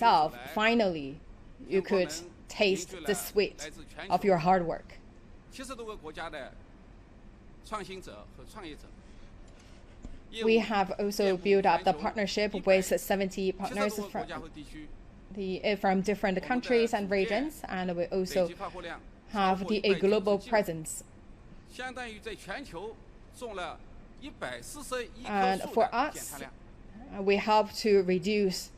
yourself, finally, you could taste the sweet of your hard work. We have also built up the partnership with 70 partners from different countries and regions, and we also have a global presence. And for us, we help to reduce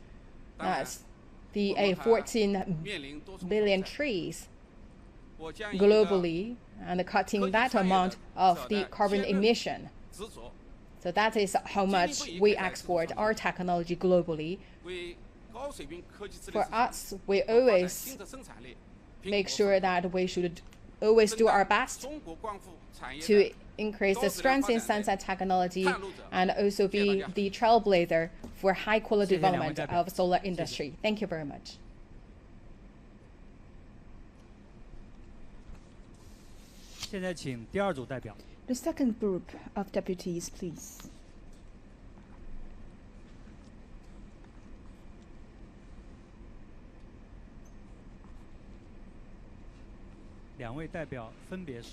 the 14 billion trees globally and cutting that amount of the carbon emission. So that is how much we export our technology globally. For us, we always make sure that we should always do our best to increase the strength in sensor technology and also be the trailblazer for high-quality development of solar industry. Thank you very much. The second group of deputies, please.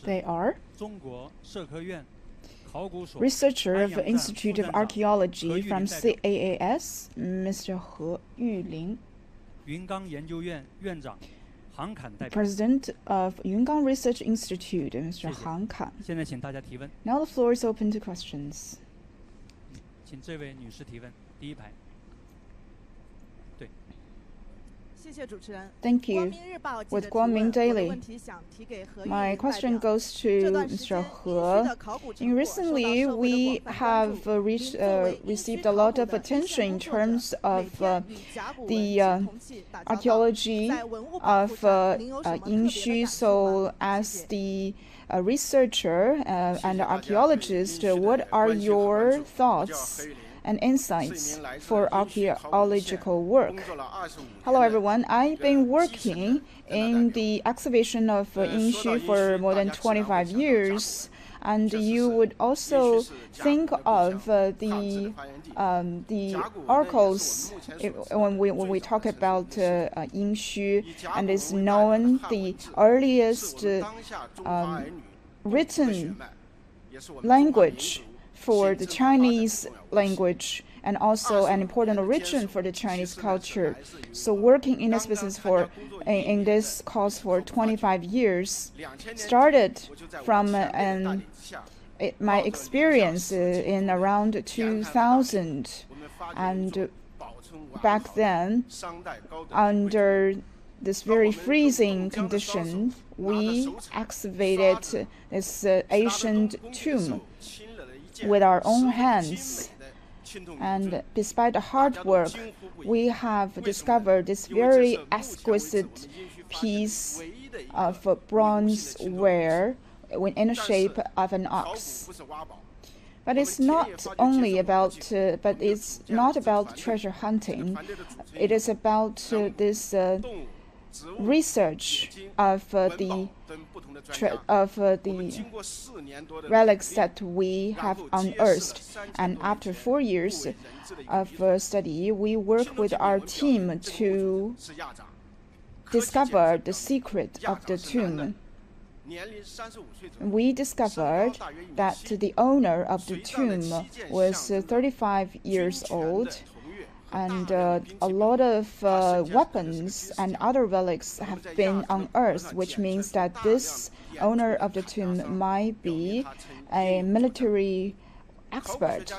They are researcher of the Institute of Archaeology from CAAS, Mr. He Yuling, President of Yungang Research Institute, Mr. Han Kan. Now the floor is open to questions. Thank you. With Guangming Daily, my question goes to Mr. He. Recently, we have received a lot of attention in terms of the archaeology of Yingxu. So, as the researcher and archaeologist, what are your thoughts and insights for archaeological work? Hello everyone, I've been working in the excavation of Yingxu for more than 25 years, and you would also think of the oracles when we talk about Yingxu, and it's known the earliest written language for the Chinese language, and also an important origin for the Chinese culture. So working in this business in this cause for 25 years started from my experience in around 2000, and back then, under this very freezing condition, we excavated this ancient tomb with our own hands. And despite the hard work, we have discovered this very exquisite piece of bronze ware in the shape of an ox. But it's not only about, it's not about treasure hunting. It is about this research of the relics that we have unearthed. And after 4 years of study, we work with our team to discover the secret of the tomb. We discovered that the owner of the tomb was 35 years old, and a lot of weapons and other relics have been unearthed, which means that this owner of the tomb might be a military expert.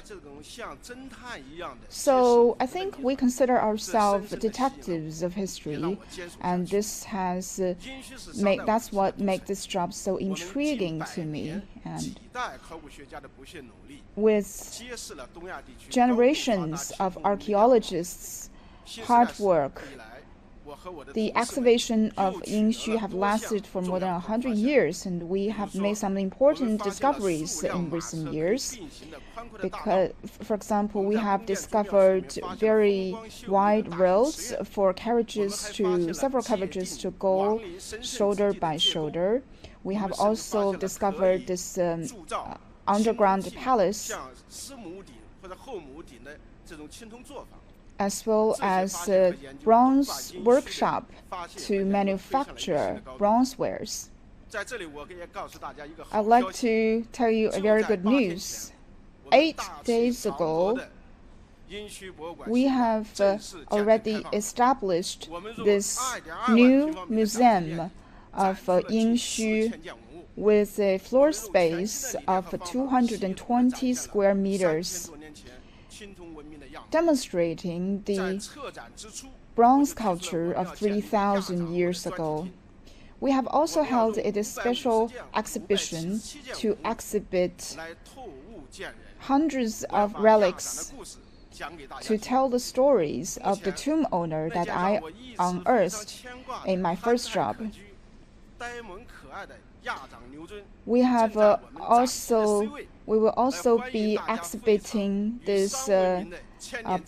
So I think we consider ourselves detectives of history, and this has that's what makes this job so intriguing to me. And with generations of archaeologists' hard work, the excavation of Yingxu have lasted for more than 100 years, and we have made some important discoveries in recent years. Because, for example, we have discovered very wide roads for several carriages to go shoulder by shoulder. We have also discovered this underground palace. as well as a bronze workshop to manufacture bronzewares. I'd like to tell you a very good news. 8 days ago, we have already established this new museum of Yingxu with a floor space of 220 square meters, demonstrating the bronze culture of 3,000 years ago. We have also held a special exhibition to exhibit hundreds of relics to tell the stories of the tomb owner that I unearthed in my first job. We will also be exhibiting this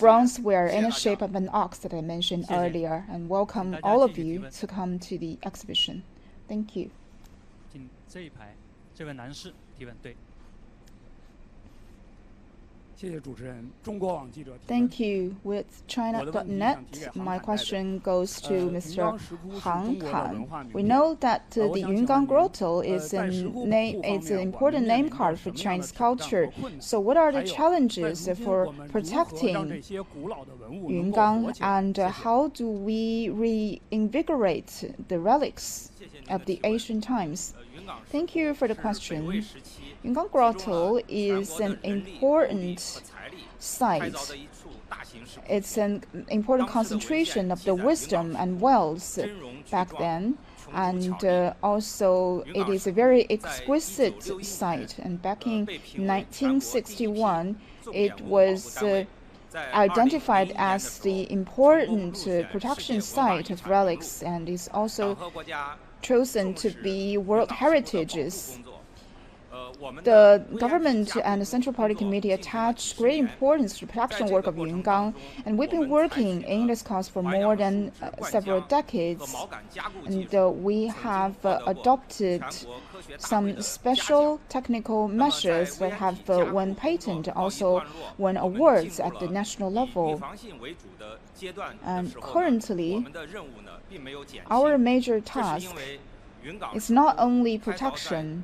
bronzeware in the shape of an ox that I mentioned earlier, and welcome all of you to come to the exhibition. Thank you. Thank you. With China.net, my question goes to Mr. Han Kan. We know that the Yungang Grotto is an important name card for Chinese culture. So what are the challenges for protecting Yungang, and how do we reinvigorate the relics of the ancient times? Thank you for the question. Yungang Grotto is an important site. It's an important concentration of the wisdom and wealth back then, and also it is a very exquisite site. And back in 1961, it was identified as the important protection site of relics, and is also chosen to be World Heritages. The government and the Central Party Committee attach great importance to the protection work of Yungang, and we've been working in this cause for more than several decades. And we have adopted some special technical measures that have won patent, also won awards at the national level. And currently, our major task is not only protection,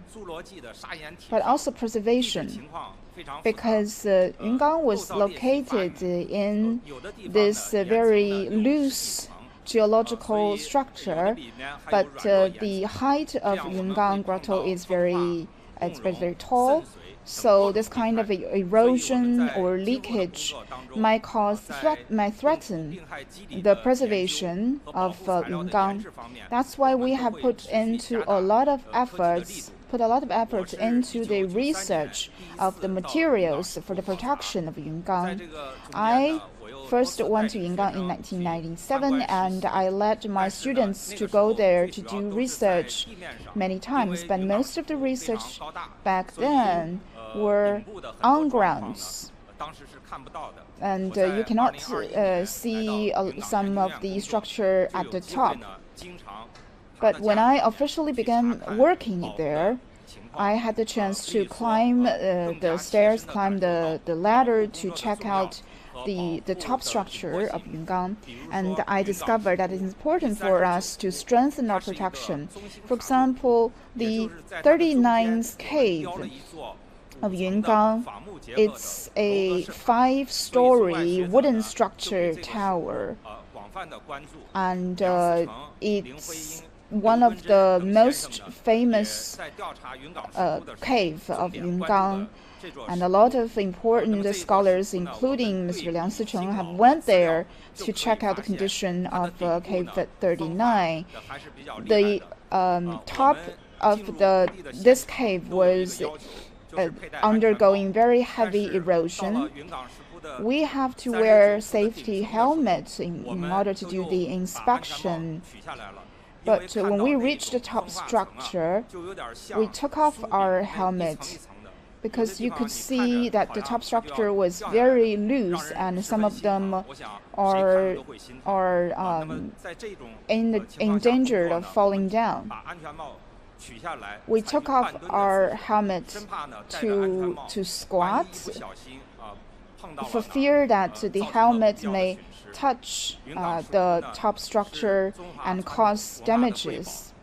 but also preservation, because Yungang was located in this very loose geological structure, but the height of Yungang Grotto is very tall. So this kind of erosion or leakage might threaten the preservation of Yungang. That's why we have put a lot of effort into the research of the materials for the protection of Yungang. I first went to Yungang in 1997, and I led my students to go there to do research many times, but most of the research back then were on grounds, and you cannot see some of the structure at the top. But when I officially began working there, I had the chance to climb the stairs, climb the ladder to check out the top structure of Yungang, and I discovered that it's important for us to strengthen our protection. For example, the 39th cave of Yungang, it's a 5-story wooden structure tower, and it's one of the most famous cave of Yungang. And a lot of important scholars, including Mr. Liang Sicheng, have went there to check out the condition of Cave 39. The top of this cave was undergoing very heavy erosion. We have to wear safety helmets in order to do the inspection. But when we reached the top structure, we took off our helmet, because you could see that the top structure was very loose, and some of them are in danger of falling down. We took off our helmet to squat for fear that the helmet may touch the top structure and cause damages.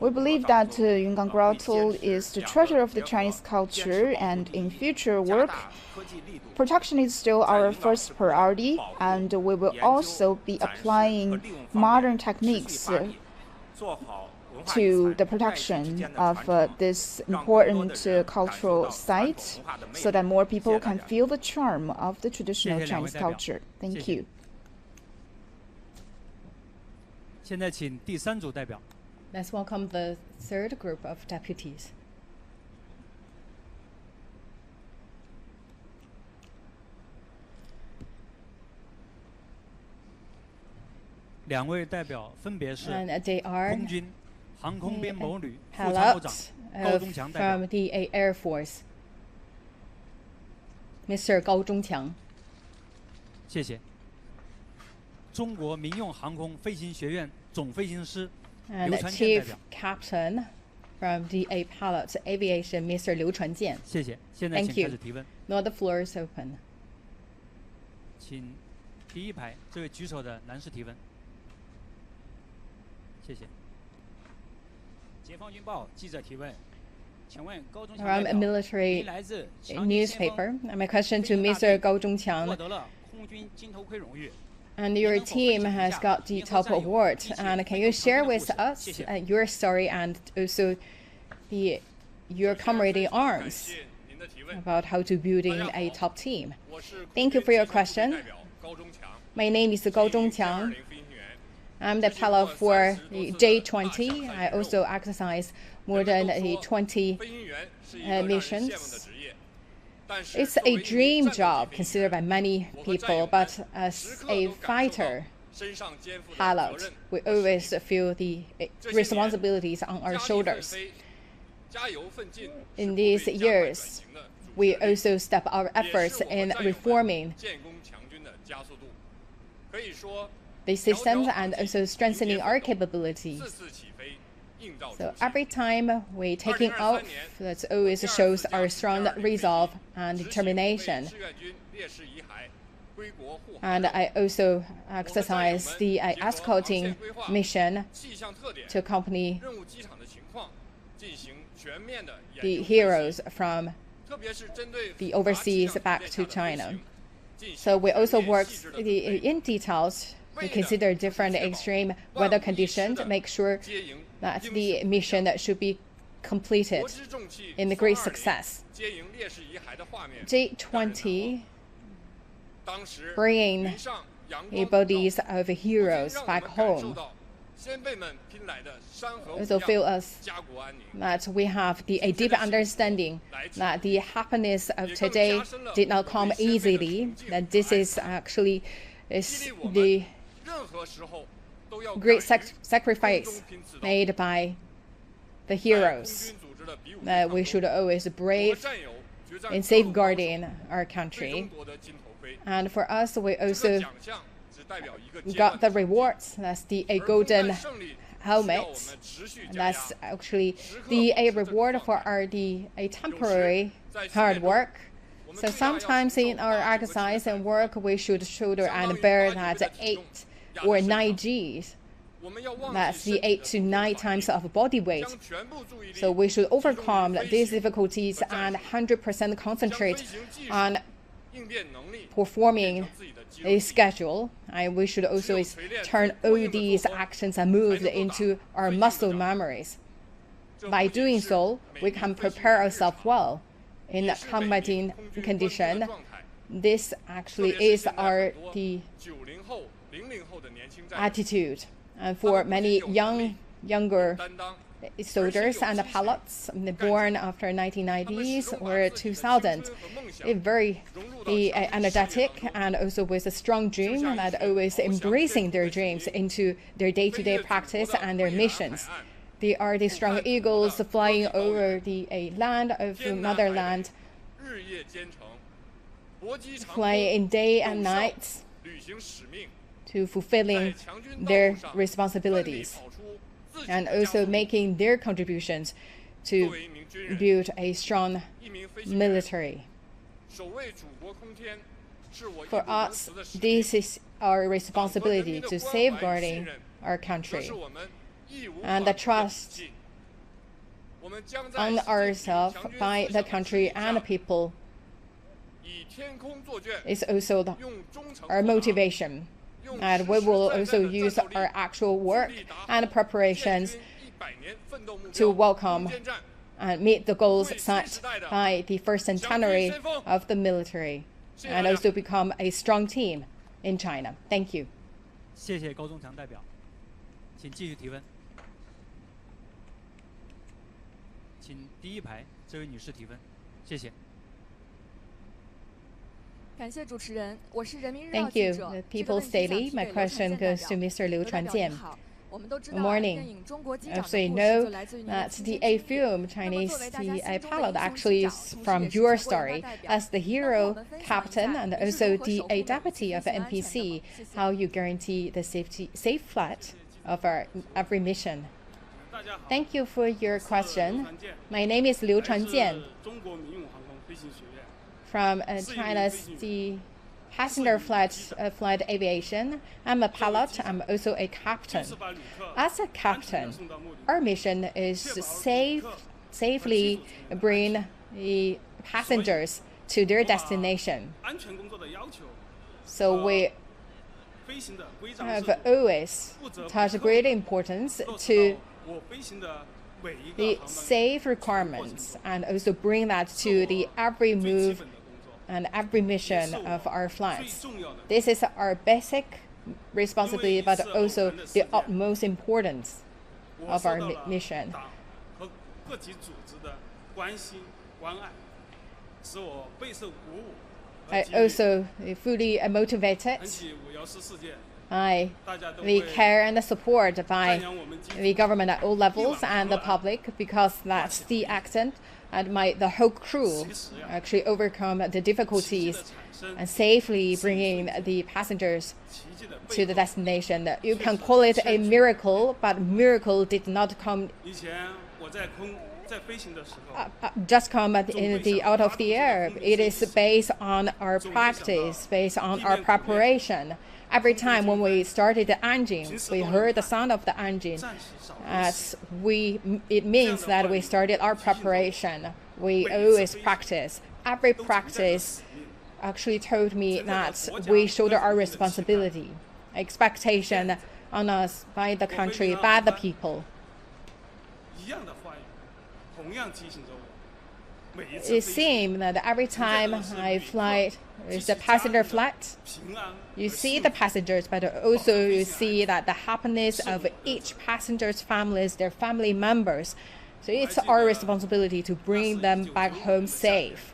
We believe that Yungang Grotto is the treasure of the Chinese culture, and in future work, protection is still our first priority, and we will also be applying modern techniques to the protection of this important cultural site so that more people can feel the charm of the traditional Chinese culture. Thank you. 现在请第三组代表。 Let's welcome the third group of deputies. 两位代表分别是 And they are 空军航空编某旅副参谋长 pilots 高中强代表。 from the Air Force, Mr. Gao Zhongqiang. 谢谢。中国民用航空飞行学院总飞行师 And 刘传健代 Chief 表。 Captain from the Pilots Aviation, Mr. Liu Chuanjian. 谢谢。现在 Thank 请 you. 开始提问。 Now the floor is open. 请第一排这位举手的男士提问。谢谢。解放军报记者提问，请问高中强 From 代 a 表， military 您来自强军先锋 newspaper. And my question to Mr. Gao 获 Zhongqiang. 得了空军金头盔荣誉。 And your team has got the top award. And can you share with us your story and also your comrade in arms about how to building a top team? Thank you for your question. My name is Gao Zhongqiang. I'm the pilot for the J-20. I also exercise more than 20 missions. It's a dream job considered by many people, but as a fighter pilot, we always feel the responsibilities on our shoulders. In these years, we also step our efforts in reforming the systems and also strengthening our capabilities. So every time we taking off, that always shows our strong resolve and determination. And I also exercise the escorting mission to accompany the heroes from the overseas back to China. So we also work in details to consider different extreme weather conditions, make sure that the mission should be completed in the great success. J-20 bringing the bodies of heroes back home. Also feel us that we have a deep understanding that the happiness of today did not come easily, that this is actually the great sacrifice made by the heroes, that we should always brave in safeguarding our country. And for us, we also got the rewards. That's a golden helmet. That's actually a reward for our temporary hard work. So sometimes in our exercise and work, we should shoulder and bear that 8 or 9 Gs. That's the 8 to 9 times of body weight. So we should overcome these difficulties and 100% concentrate on performing a schedule. And we should also turn all these actions and moves into our muscle memories. By doing so, we can prepare ourselves well in a combating condition. This actually is the attitude. And for many younger soldiers and pilots born after 1990s or 2000, they're very energetic and also with a strong dream that always embracing their dreams into their day-to-day practice and their missions. They are the strong eagles flying over the land of motherland, flying in day and night to fulfilling their responsibilities and also making their contributions to build a strong military. For us, this is our responsibility to safeguarding our country. And the trust on ourselves by the country and the people is also our motivation. And we will also use our actual work and preparations to welcome and meet the goals set by the first centenary of the military, and also become a strong team in China. Thank you. 谢谢高宗强代表，请继续提问。请第一排这位女士提问，谢谢。感谢主持人，我是人民日报 Thank 记 you. 者。 The 这个 People's 问题想 Daily. 提 My 给刘 question 传健 goes to Mr. Liu 刘代表您 Chuanjian. 好，我们都知 Good 道， morning. 电影《中国机长》 So you 的故事 know 就来自于您的 that 亲 the 身 A 经历。 film 那么 Chinese 作为大家 the 心 A 中的 pilot 英雄 actually 机 is 长，同 from 时也是 your 全国人 story 大代表。 as the 那么和我 hero 们分享一 captain 下 and 您是 also 如何 the 守 A 护美国 deputy of 飞行安全的 NPC, 吗？谢谢。 how you guarantee the safe flight of our every mission. Thank you for your question. My name is Liu Chuanjian from China's the passenger flight aviation. I'm a pilot. I'm also a captain. As a captain, our mission is to safely bring the passengers to their destination. So we have always attached great importance to the safe requirements and also bring that to the every move and every mission of our flights. This is our basic responsibility, but also the utmost importance of our mission. I also fully motivated by the care and the support by the government at all levels and the public, because that's the accent, and the whole crew actually overcome the difficulties and safely bringing the passengers to the destination. You can call it a miracle, but miracle did not come just come out of the air. It is based on our practice, based on our preparation. Every time when we started the engine, we heard the sound of the engine. It means that we started our preparation. We always practice. Every practice actually told me that we shoulder our responsibility, expectation on us by the country, by the people. It seems that every time I fly with the passenger flight, you see the passengers, but also you see that the happiness of each passenger's families, their family members. So it's our responsibility to bring them back home safe.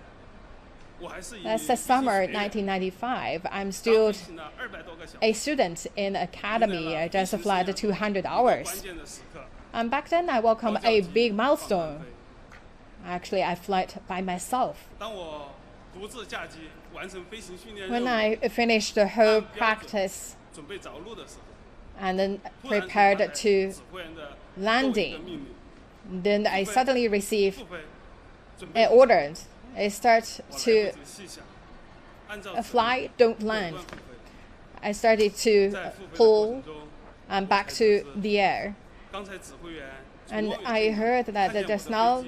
That's the summer 1995. I'm still a student in academy. I just fly 200 hours. And back then, I welcome a big milestone. Actually, I fly by myself. When I finished the whole practice and then prepared to landing, then I suddenly received an order. I start to fly, don't land. I started to pull and back to the air. And I heard that just now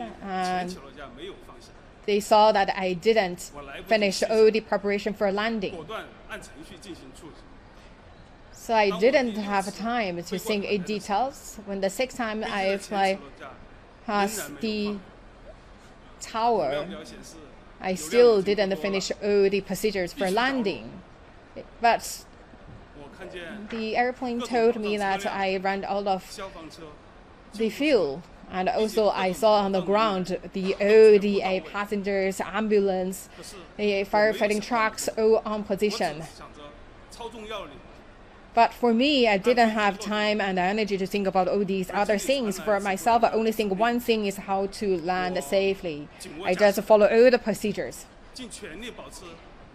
they saw that I didn't finish all the preparation for landing. So I didn't have time to think in details. When the sixth time I fly past the tower, I still didn't finish all the procedures for landing. But the airplane told me that I ran out of the fuel. And also I saw on the ground the ODA passengers, ambulance, the firefighting trucks all on position. But for me, I didn't have time and energy to think about all these other things. For myself, I only think one thing is how to land safely. I just follow all the procedures.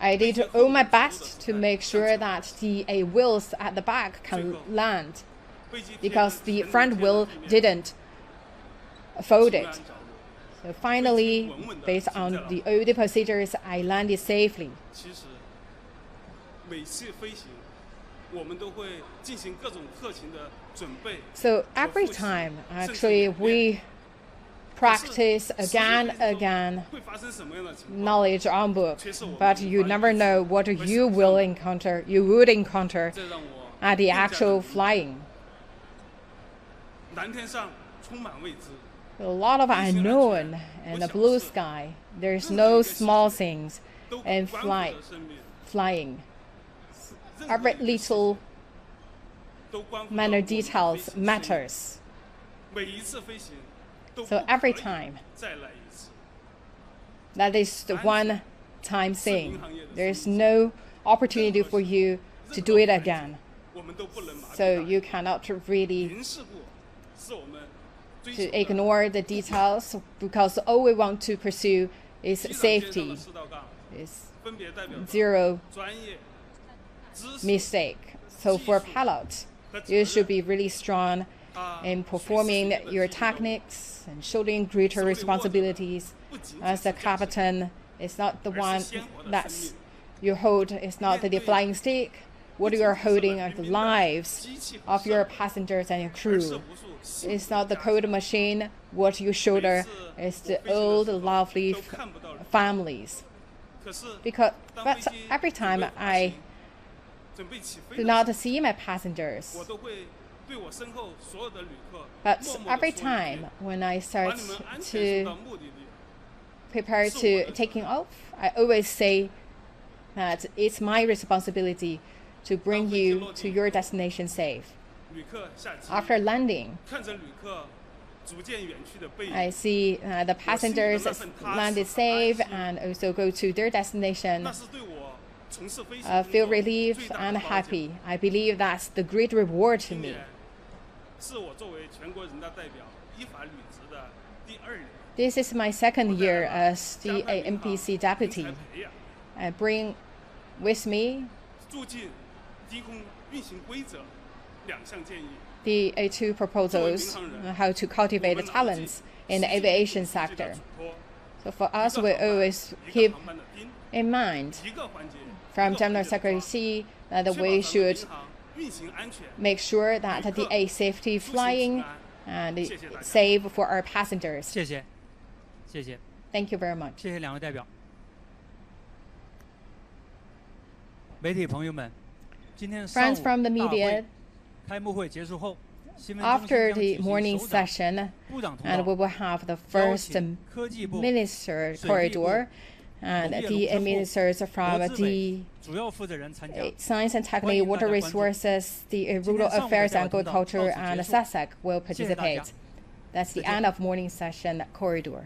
I did all my best to make sure that the wheels at the back can land, because the front wheel didn't fold it. So finally, based on the old procedures, I landed safely. 其实每次飞行，我们都会进行各种特勤的准备。 So every time, actually, we practice again, 会发生什么样的情况？ knowledge on book, but you never know what you would encounter 这让我 at the actual flying. 蓝天上充满未知。 A lot of unknown in the blue sky. There's no small things in flying. Every little 都关乎 minor details matters. 每一次飞行都 So 不 every 可以 time. 再来一次。 That is the one-time thing. There's no opportunity for you to do it again. 我们都不能麻痹 So 大 you cannot really 零事故是我们追 to 求的 ignore the details because all we want to pursue is 机长先生 safety, 的四道杠 is 分别代表着 zero 专业、知识 mistake. So for pilots, you should be really strong in performing your techniques and shouldering greater responsibilities. As a captain, it's not the one that's you hold, it's not the flying stick. What you are holding are the lives of your passengers and your 而是 crew. 无数幸 It's not the code machine. What you shoulder is the old, lovely 都看不到人。 families. 可是 Because, 当 but 飞机 every 准 time 备滑 I 行准备起飞 do 的 not 时候 see my passengers. 我都会对我身后所有的旅客 But 默默地 every 说一句 time when I 把 start 你们安全送 to 到目的地。 prepare to taking off, I always say that it's my responsibility to bring you to your destination safe. 旅客下机， After landing, 看着旅客逐渐远去的背影， I see the passengers landed safe and also go to their destination. 那是对我从事飞行 Feel 工作 relieved 最大 and 的褒奖。 happy. I believe that's the great reward to 今 me. 年是我作为全国人大代表依法履职的第2年。 This is my second year as the 加快民航 MPC 人 deputy. 才培养， I bring with me 促进低空运行规则2项建议。 the two proposals on how to cultivate the talents in the aviation sector. 嘱托 So for us, we always 一 keep 个航班的盯， in mind 一个环节 from 一个环 General 节的 Secretary 抓 Xi that 确保 we 咱们 should 民航运行安全， make sure that the a safety flying and safe for our passengers. 谢谢，谢谢， Thank you very much. 谢谢两位代表。媒体朋友们，今天上 Friends 午 from the 大 media, 会开幕会结束后，新闻中心 after 将 the 举行 morning 首长 session, 部长通 and we 道， will have the 邀 first 请科技部 minister 水利部 corridor and 农业 the 农村部 ministers from 国资委 the 主要负责人参加。 Science and 欢 Technique, 迎大 Water 家关注。 Resources, the Rural 今天上午的 Affairs 调 and 通道 Agriculture 到此 and 结束。 SASAC will 谢谢大家。 participate. That's the 再见。 end of morning session corridor.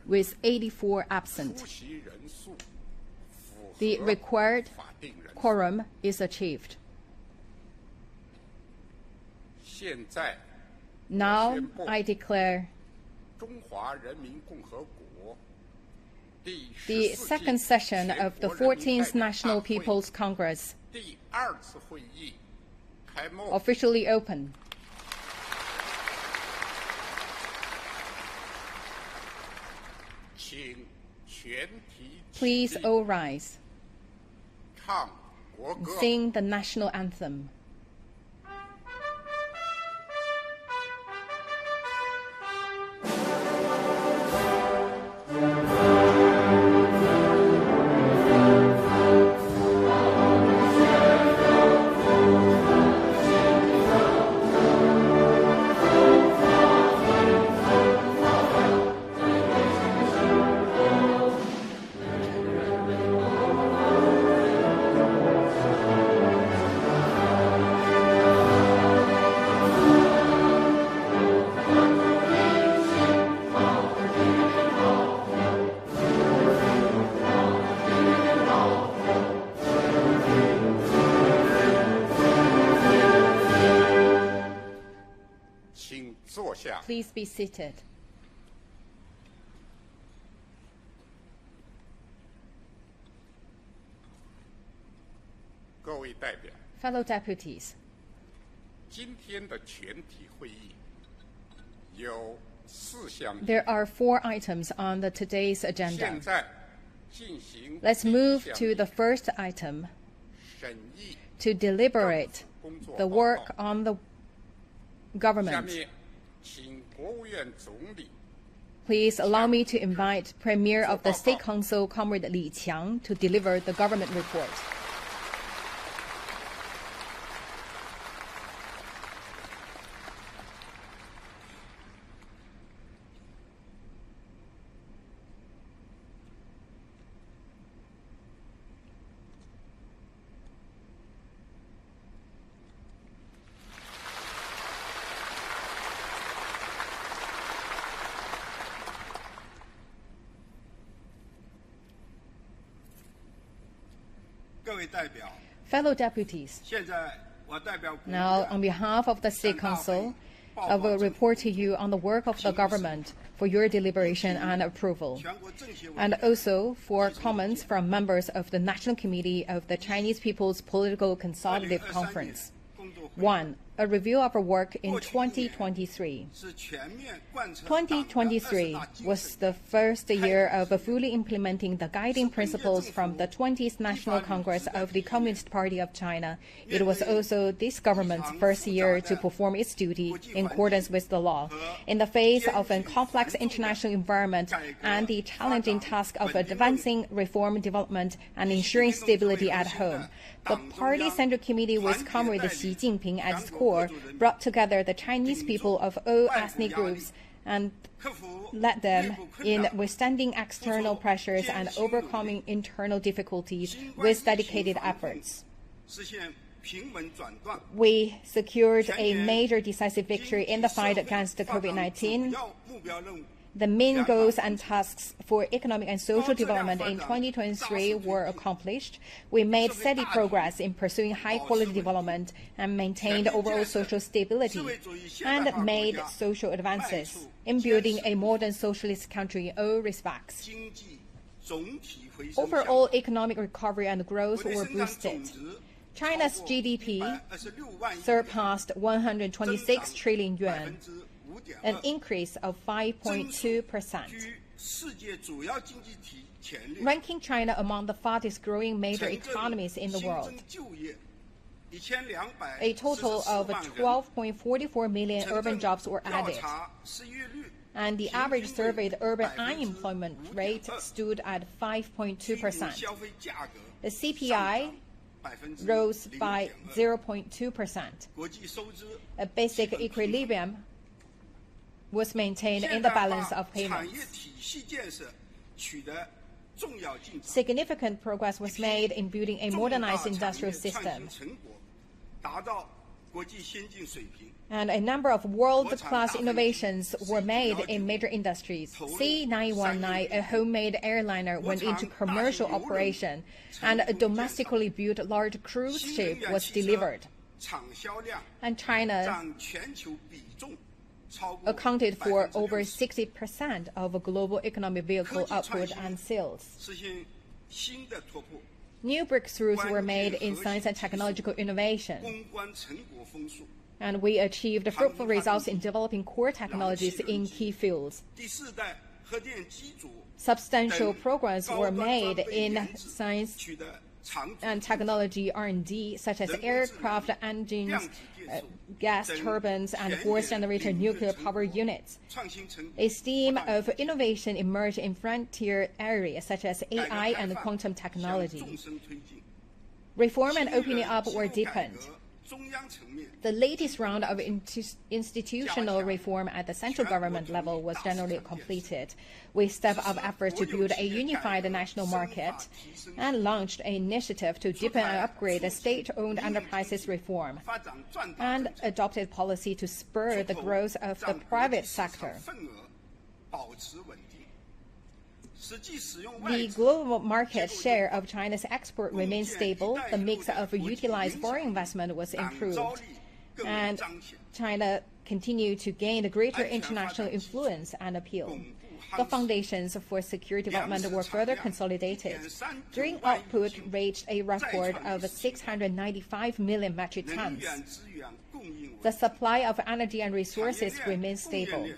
with 84 absent. The required quorum is achieved. Now I declare the second session of the 14th National People's Congress officially open. Please all rise. Sing the national anthem. Please be seated. Fellow deputies, there are 4 items on today's agenda. Let's move to the first item, to deliberate the work on the government. Please allow me to invite Premier of the State Council, Comrade Li Qiang, to deliver the government report. Fellow deputies, now on behalf of the State Council, I will report to you on the work of the government for your deliberation and approval, and also for comments from members of the National Committee of the Chinese People's Political Consultative Conference. 1. A review of our work in 2023. 2023 was the first year of fully implementing the guiding principles from the 20th National Congress of the Communist Party of China. It was also this government's first year to perform its duty in accordance with the law. In the face of a complex international environment and the challenging task of advancing reform development and ensuring stability at home, the Party Central Committee with Comrade Xi Jinping at its core brought together the Chinese people of all ethnic groups and led them in withstanding external pressures and overcoming internal difficulties with dedicated efforts. We secured a major decisive victory in the fight against COVID-19. The main goals and tasks for economic and social development in 2023 were accomplished. We made steady progress in pursuing high-quality development and maintained overall social stability, and made social advances in building a modern socialist country in all respects. Overall economic recovery and growth were boosted. China's GDP surpassed 126 trillion yuan, an increase of 5.2%, ranking China among the fastest growing major economies in the world. A total of 12.44 million urban jobs were added, and the average surveyed urban unemployment rate stood at 5.2%. The CPI rose by 0.2%. A basic equilibrium was maintained in the balance of payments. Significant progress was made in building a modernized industrial system. And a number of world-class innovations were made in major industries. C919, a homemade airliner, went into commercial operation, and a domestically built large cruise ship was delivered. And China accounted for over 60% of global economic vehicle output and sales. New breakthroughs were made in science and technological innovation, and we achieved fruitful results in developing core technologies in key fields. Substantial progress were made in science and technology R&D, such as aircraft engines, gas turbines, and force-generator nuclear power units. A stream of innovation emerged in frontier areas such as AI and quantum technology. Reform and opening up were deepened. The latest round of institutional reform at the central government level was generally completed. We stepped up efforts to build a unified national market and launched an initiative to deepen and upgrade the state-owned enterprises reform and adopted policy to spur the growth of the private sector. The global market share of China's export remained stable. The mix of utilized foreign investment was improved, and China continued to gain greater international influence and appeal. The foundations for secure development were further consolidated. Grain output reached a record of 695 million metric tons. The supply of energy and resources remained stable.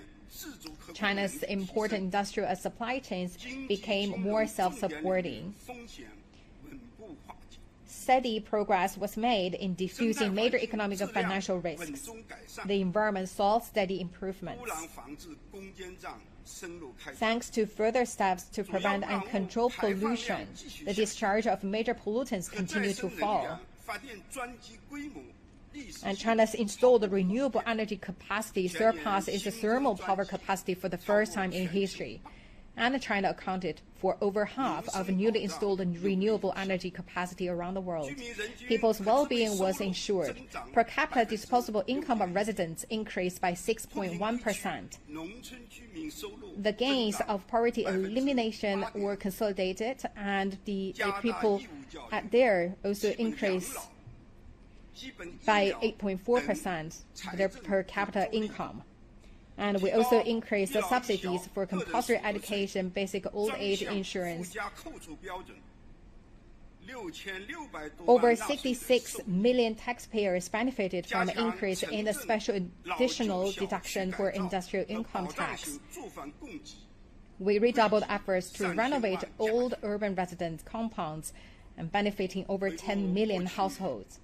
China's important industrial supply chains became more self-supporting. Steady progress was made in diffusing major economic and financial risks. The environment saw steady improvements. Thanks to further steps to prevent and control pollution, the discharge of major pollutants continued to fall. And China's installed renewable energy capacity surpassed its thermal power capacity for the first time in history. And China accounted for over half of newly installed renewable energy capacity around the world. People's well-being was ensured. Per capita disposable income of residents increased by 6.1%. The gains of poverty elimination were consolidated, and the people there also increased by 8.4% their per capita income. And we also increased the subsidies for compulsory education, basic old age insurance. Over 66 million taxpayers benefited from an increase in the special additional deduction for industrial income tax. We redoubled efforts to renovate old urban residence compounds and benefiting over 10 million households.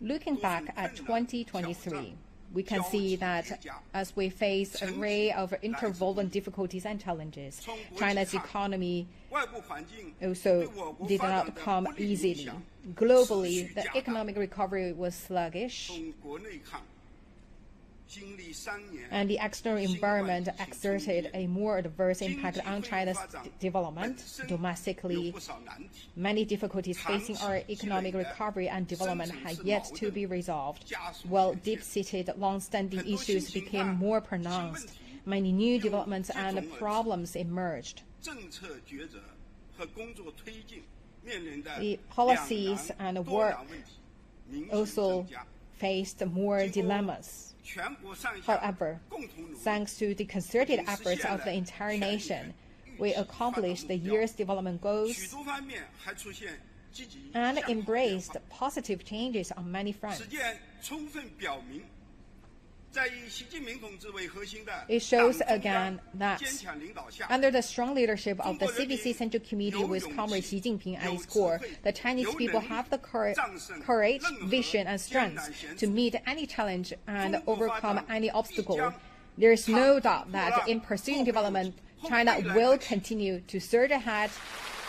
Looking back at 2023, we can see that as we face an array of interwoven difficulties and challenges, China's economy also did not come easily. Globally, the economic recovery was sluggish, and the external environment exerted a more adverse impact on China's development. Domestically, many difficulties facing our economic recovery and development had yet to be resolved, while deep-seated, long-standing issues became more pronounced. Many new developments and problems emerged. The policies and work also faced more dilemmas. However, thanks to the concerted efforts of the entire nation, we accomplished the year's development goals and embraced positive changes on many fronts. It shows again that under the strong leadership of the CPC Central Committee with Comrade Xi Jinping at its core, the Chinese people have the courage, vision, and strength to meet any challenge and overcome any obstacle. There is no doubt that in pursuing development, China will continue to surge ahead,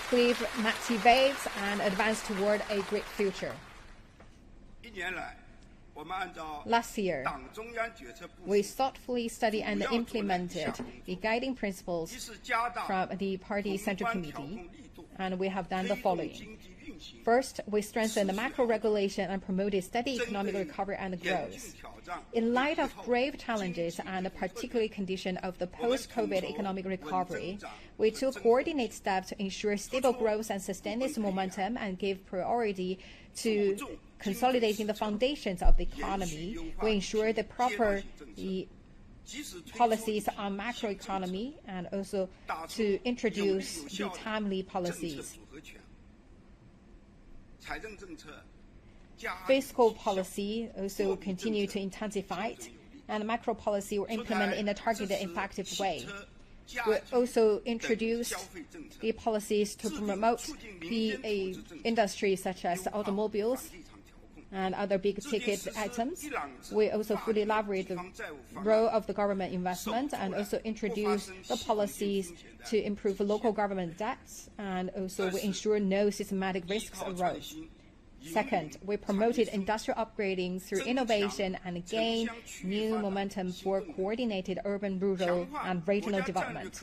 cleave massive waves, and advance toward a great future. Last year, we thoughtfully studied and implemented the guiding principles from the Party Central Committee, and we have done the following. First, we strengthened the macro regulation and promoted steady economic recovery and growth. In light of grave challenges and the particular condition of the post-COVID economic recovery, we took coordinated steps to ensure stable growth and sustain its momentum and gave priority to consolidating the foundations of the economy. We ensured the proper policies on macroeconomy and also to introduce the timely policies. Fiscal policy also continue to intensify, and macro policy were implemented in a targeted, effective way. We also introduced the policies to promote the industries such as automobiles and other big-ticket items. We also fully leverage the role of the government investment and also introduce the policies to improve local government debts, and also we ensure no systematic risks arose. Second, we promoted industrial upgrading through innovation and gained new momentum for coordinated urban, rural, and regional development.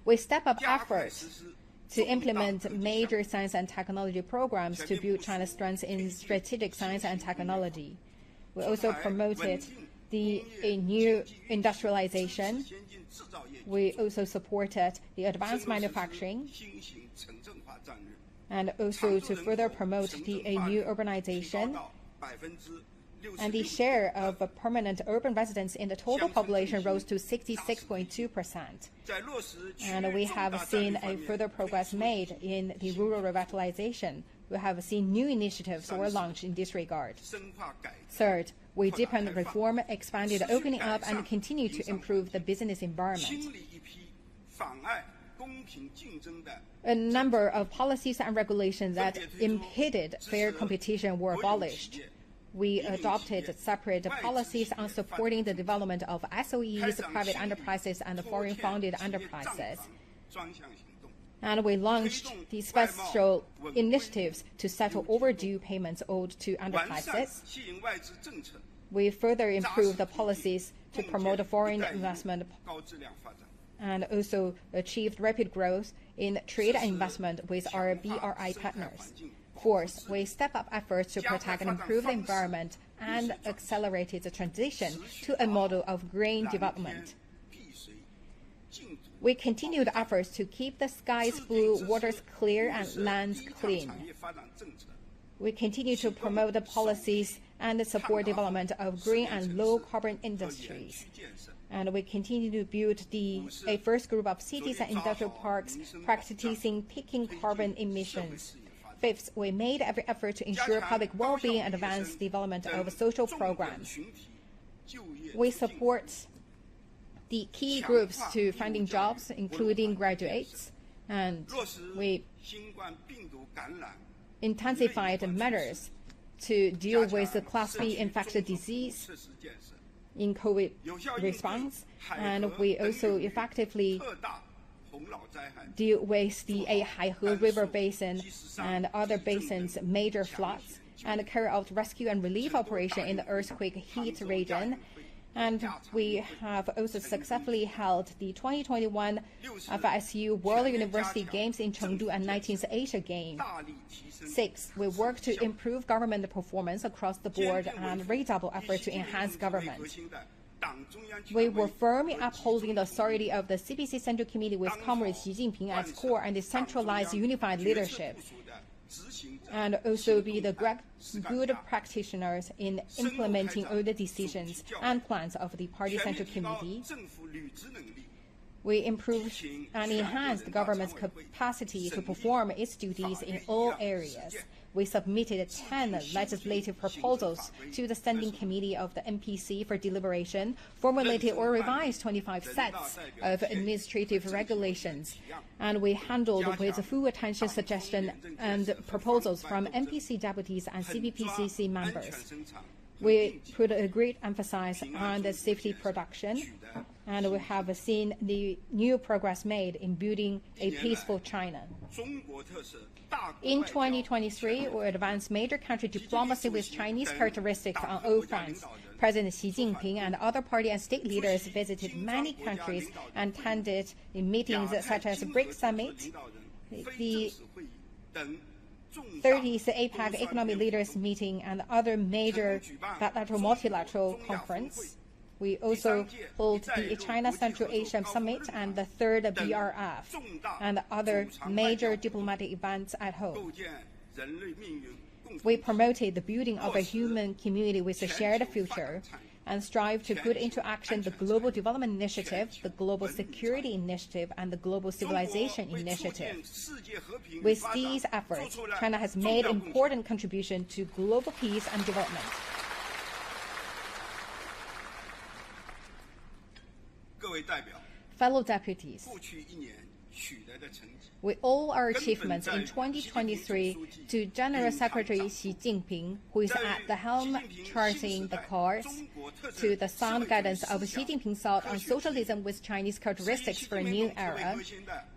We step up efforts to implement major science and technology programs to build China's strength in strategic science and technology. We also promoted the new industrialization. We also supported the advanced manufacturing, and also to further promote the new urbanization. And the share of permanent urban residents in the total population rose to 66.2%. And we have seen a further progress made in the rural revitalization. We have seen new initiatives were launched in this regard. Third, we deepened reform, expanded opening up, and continue to improve the business environment. A number of policies and regulations that impeded fair competition were abolished. We adopted separate policies on supporting the development of SOEs, private enterprises, and foreign-funded enterprises. And we launched the special initiatives to settle overdue payments owed to enterprises. We further improved the policies to promote foreign investment and also achieved rapid growth in trade and investment with our BRI partners. Fourth, we step up efforts to protect and improve the environment and accelerated the transition to a model of green development. We continued efforts to keep the skies blue, waters clear, and lands clean. We continue to promote the policies and support development of green and low-carbon industries. And we continue to build a first group of cities and industrial parks practicing peaking carbon emissions. Fifth, we made every effort to ensure public well-being and advance development of social programs. We support the key groups to finding jobs, including graduates, and we intensified measures to deal with the Class B infectious disease in COVID response, and we also effectively deal with the Haihe River Basin and other basins' major floods, and carry out rescue and relief operation in the earthquake hit region. And we have also successfully held the 2021 FSU World University Games in Chengdu and 19th Asia Games. Sixth, we work to improve government performance across the board and redouble efforts to enhance government. We were firmly upholding the authority of the CPC Central Committee with Comrade Xi Jinping as core and the centralized unified leadership, and also be the good practitioners in implementing all the decisions and plans of the Party Central Committee. We improved and enhanced the government's capacity to perform its duties in all areas. We submitted 10 legislative proposals to the Standing Committee of the NPC for deliberation, formulated or revised 25 sets of administrative regulations, and we handled with full attention suggestions and proposals from NPC deputies and CPPCC members. We put a great emphasis on the safety production, and we have seen the new progress made in building a peaceful China. In 2023, we advanced major country diplomacy with Chinese characteristics on all fronts. President Xi Jinping and other party and state leaders visited many countries and attended meetings such as BRICS Summit, the 30th APEC Economic Leaders Meeting and other major bilateral multilateral conference. We also hold the China Central Asia Summit and the 3rd BRF and other major diplomatic events at home. We promoted the building of a human community with a shared future and strive to put into action the Global Development Initiative, the Global Security Initiative, and the Global Civilization Initiative. With these efforts, China has made important contribution to global peace and development. Fellow deputies, with all our achievements in 2023, to General Secretary Xi Jinping, who is at the helm charting the course, to the sound guidance of Xi Jinping's thought on socialism with Chinese characteristics for a new era,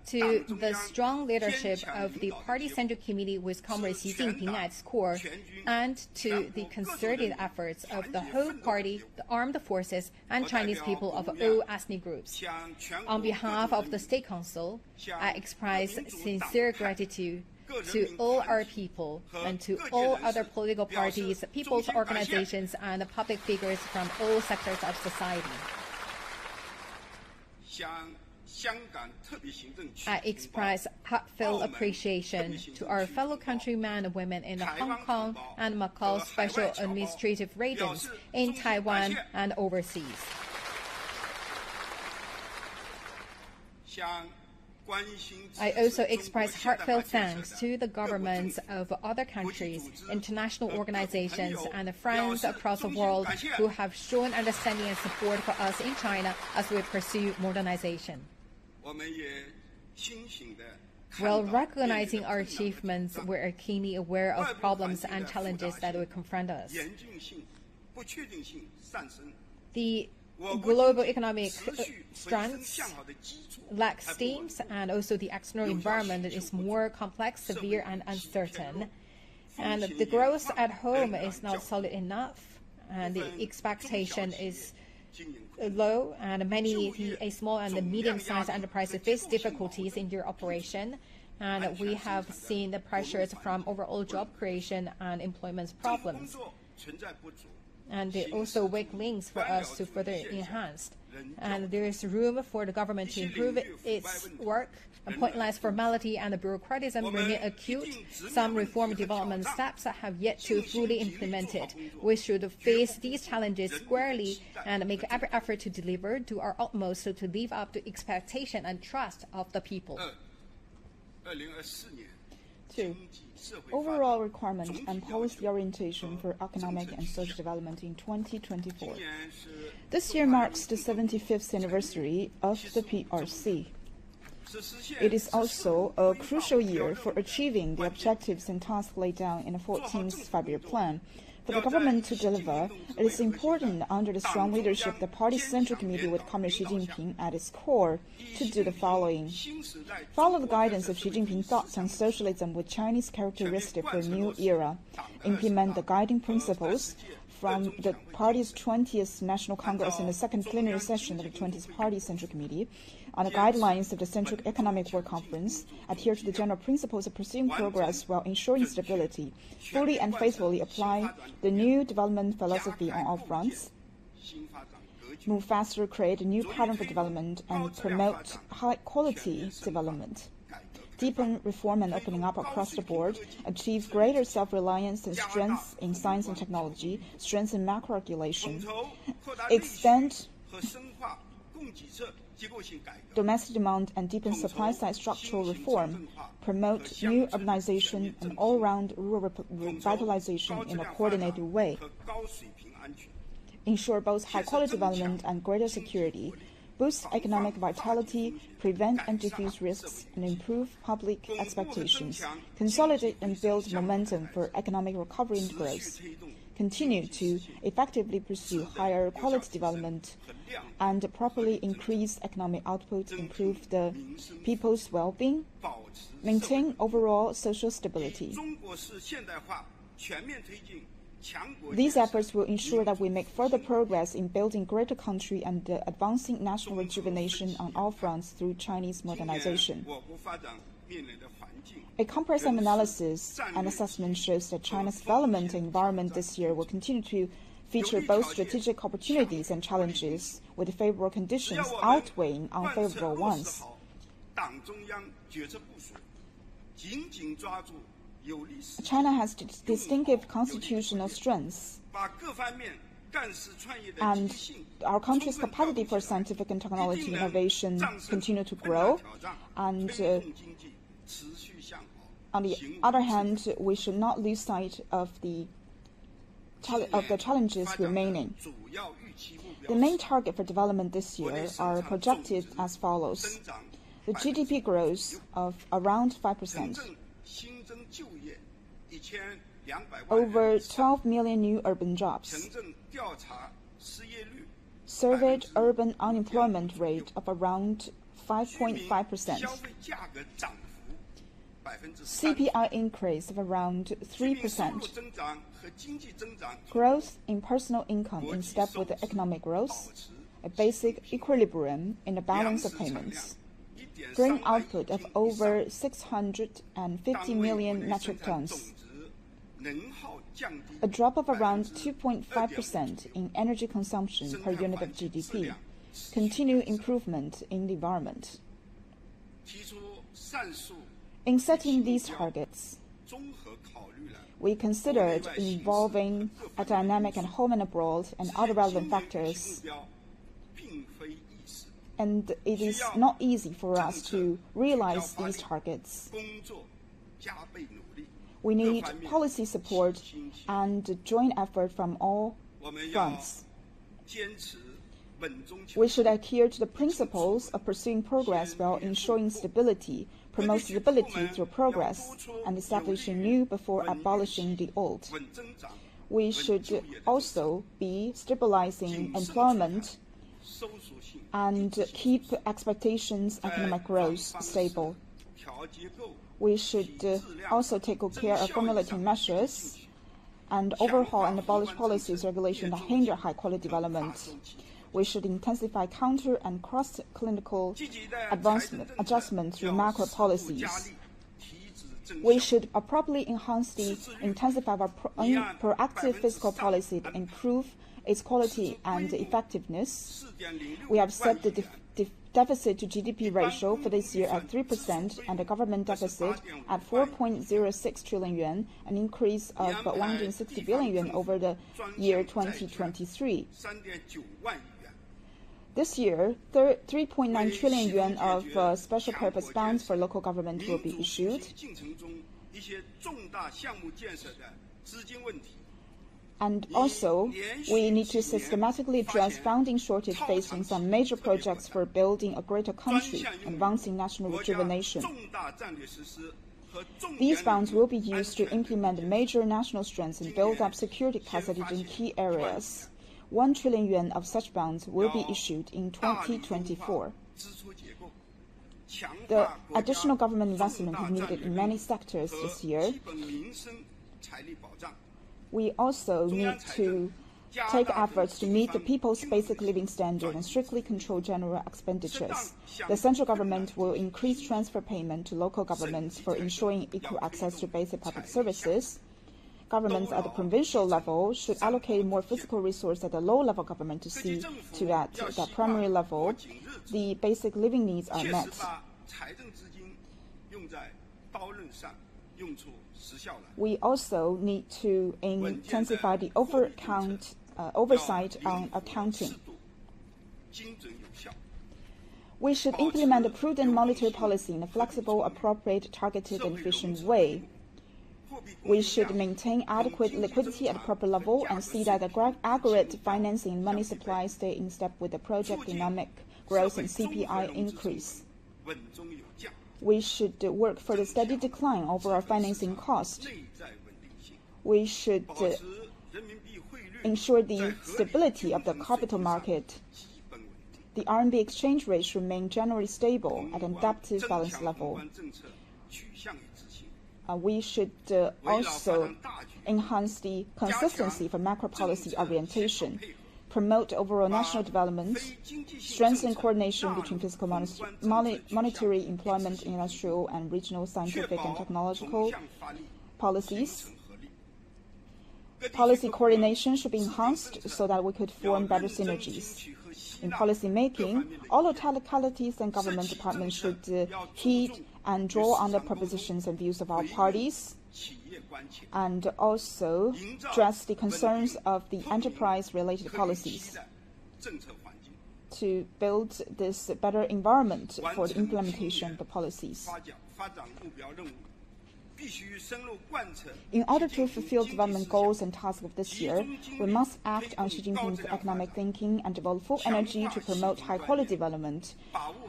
to the strong leadership of the Party Central Committee with Comrade Xi Jinping at its core, and to the concerted efforts of the whole party, the armed forces, and Chinese people of all ethnic groups. On behalf of the State Council, I express sincere gratitude to all our people and to all other political parties, people's organizations, and public figures from all sectors of society. I express heartfelt appreciation to our fellow countrymen and women in the Hong Kong and Macau special administrative regions, in Taiwan and overseas. I also express heartfelt thanks to the governments of other countries, international organizations, and friends across the world who have shown understanding and support for us in China as we pursue modernization. While recognizing our achievements, we are keenly aware of problems and challenges that will confront us. The global economic strengths lack steams, and also the external environment is more complex, severe, and uncertain. And the growth at home is not solid enough, and the expectation is low, and many small and medium-sized enterprises face difficulties in their operation. And we have seen the pressures from overall job creation and employment problems. And there are also weak links for us to further enhance. And there is room for the government to improve its work. And pointless formality and bureaucratism remain acute. Some reform development steps have yet to fully implemented. We should face these challenges squarely and make every effort to deliver, do our utmost to live up to expectation and trust of the people. 2. Overall requirement and policy orientation for economic and social development in 2024. This year marks the 75th anniversary of the PRC. It is also a crucial year for achieving the objectives and tasks laid down in the 14th Five-Year Plan. For the government to deliver, it is important, under the strong leadership of the Party Central Committee with Comrade Xi Jinping at its core, to do the following. Follow the guidance of Xi Jinping's thoughts on socialism with Chinese characteristics for a new era. Implement the guiding principles from the party's 20th National Congress and the second plenary session of the 20th Party Central Committee on the guidelines of the Central Economic Work Conference, adhere to the general principles of pursuing progress while ensuring stability, fully and faithfully apply the new development philosophy on all fronts, move faster, create a new pattern for development, and promote high-quality development. Deepen reform and opening up across the board, achieve greater self-reliance and strength in science and technology, strengthen macro-regulation, expand domestic demand and deepen supply-side structural reform, promote new urbanization and all-round rural revitalization in a coordinated way, ensure both high-quality development and greater security, boost economic vitality, prevent and diffuse risks, and improve public expectations, consolidate and build momentum for economic recovery and growth, continue to effectively pursue higher quality development, and properly increase economic output, improve the people's well-being, maintain overall social stability. These efforts will ensure that we make further progress in building greater country and advancing national rejuvenation on all fronts through Chinese modernization. A comprehensive analysis and assessment shows that China's development environment this year will continue to feature both strategic opportunities and challenges, with favorable conditions outweighing unfavorable ones. China has distinctive constitutional strengths, and our country's capacity for scientific and technology innovation continue to grow. And on the other hand, we should not lose sight of the challenges remaining. The main target for development this year are projected as follows: the GDP growth of around 5%, over 12 million new urban jobs, surveyed urban unemployment rate of around 5.5%, CPI increase of around 3%, growth in personal income in step with the economic growth, a basic equilibrium in the balance of payments, grain output of over 650 million metric tons, a drop of around 2.5% in energy consumption per unit of GDP, continued improvement in the environment. In setting these targets, we considered involving a dynamic and home and abroad and other relevant factors, and it is not easy for us to realize these targets. We need policy support and joint effort from all fronts. We should adhere to the principles of pursuing progress while ensuring stability, promote stability through progress, and establishing new before abolishing the old. We should also be stabilizing employment and keep expectations economic growth stable. We should also take good care of formulating measures and overhaul and abolish policies regulation that hinder high-quality development. We should intensify counter and cross-clinical adjustment through macro policies. We should appropriately intensify our proactive fiscal policy to improve its quality and effectiveness. We have set the deficit to GDP ratio for this year at 3% and the government deficit at 4.06 trillion yuan, an increase of 160 billion yuan over the year 2023. This year, 3.9 trillion yuan of special purpose bonds for local government will be issued. And also, we need to systematically address funding shortage facing some major projects for building a greater country, advancing national rejuvenation. These funds will be used to implement major national strengths and build up security capacity in key areas. 1 trillion yuan of such bonds will be issued in 2024. The additional government investment is needed in many sectors this year. We also need to take efforts to meet the people's basic living standard and strictly control general expenditures. The central government will increase transfer payment to local governments for ensuring equal access to basic public services. Governments at the provincial level should allocate more physical resources at the low-level government to see to that primary level the basic living needs are met. We also need to intensify the oversight on accounting. We should implement a prudent monetary policy in a flexible, appropriate, targeted, and efficient way. We should maintain adequate liquidity at a proper level and see that the aggregate financing and money supply stay in step with the project dynamic growth and CPI increase. We should work for the steady decline of our financing cost. We should ensure the stability of the capital market. The RMB exchange rate should remain generally stable at an adaptive balance level. We should also enhance the consistency for macro policy orientation. promote overall national development, strengthen coordination between fiscal, monetary, employment, industrial, and regional scientific and technological policies. Policy coordination should be enhanced so that we could form better synergies. In policy making, all localities and government departments should heed and draw on the propositions and views of our parties, and also address the concerns of the enterprise-related policies to build this better environment for the implementation of the policies. In order to fulfill development goals and tasks of this year, we must act on Xi Jinping's economic thinking and devote full energy to promote high-quality development,